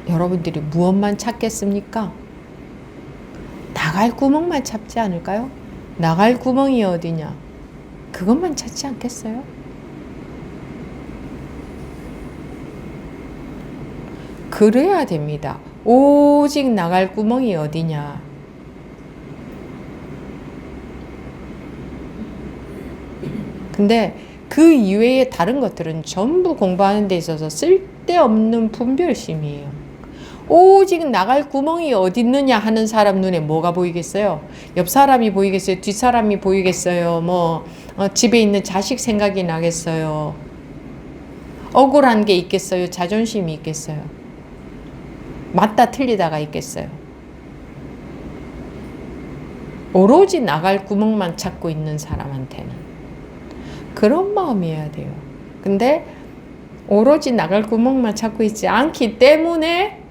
A: 여러분들이 무엇만 찾겠습니까? 나갈 구멍만 찾지 않을까요? 나갈 구멍이 어디냐? 그것만 찾지 않겠어요? 그래야 됩니다. 오직 나갈 구멍이 어디냐? 근데 그 이외의 다른 것들은 전부 공부하는 데 있어서 쓸데없는 분별심이에요. 오직 나갈 구멍이 어디 있느냐 하는 사람 눈에 뭐가 보이겠어요? 옆 사람이 보이겠어요? 뒷 사람이 보이겠어요? 집에 있는 자식 생각이 나겠어요? 억울한 게 있겠어요? 자존심이 있겠어요? 맞다 틀리다가 있겠어요? 오로지 나갈 구멍만 찾고 있는 사람한테는 그런 마음이어야 돼요. 근데 오로지 나갈 구멍만 찾고 있지 않기 때문에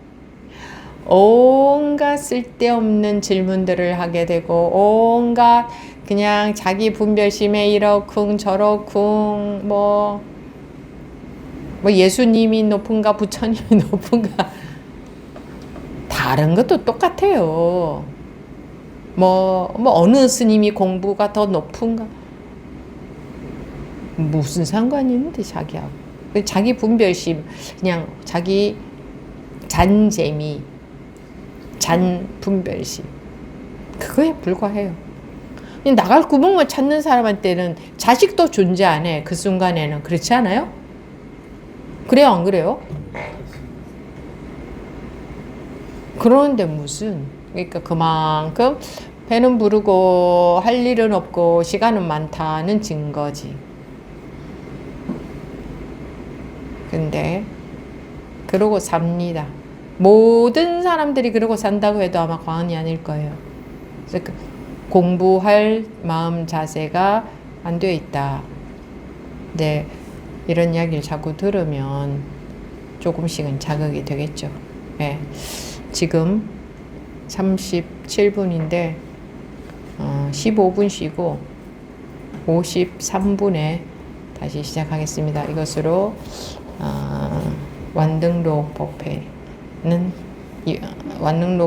A: 온갖 쓸데없는 질문들을 하게 되고, 온갖 그냥 자기 분별심에 이러쿵 저러쿵 뭐 예수님이 높은가 부처님이 높은가 다른 것도 똑같아요. 어느 스님이 공부가 더 높은가 무슨 상관이 있는데 자기하고. 자기 분별심, 그냥 자기 잔재미, 잔분별심, 그거에 불과해요. 나갈 구멍을 찾는 사람한테는 자식도 존재 안 해. 그 순간에는. 그렇지 않아요? 그래요 안 그래요? 그런데 그러니까 그만큼 배는 부르고 할 일은 없고 시간은 많다는 증거지. 근데 그러고 삽니다. 모든 사람들이 그러고 산다고 해도 아마 과언이 아닐 거예요. 그래서 공부할 마음 자세가 안 되어 있다. 네, 이런 이야기를 자꾸 들으면 조금씩은 자극이 되겠죠. 네, 지금 37분인데 15분 쉬고 53분에 다시 시작하겠습니다. 이것으로 완등록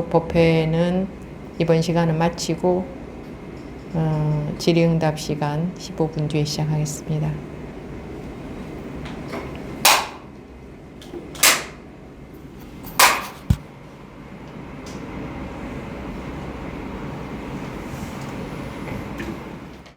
A: 법회는 이번 시간은 마치고 질의응답 시간 15분 뒤에 시작하겠습니다.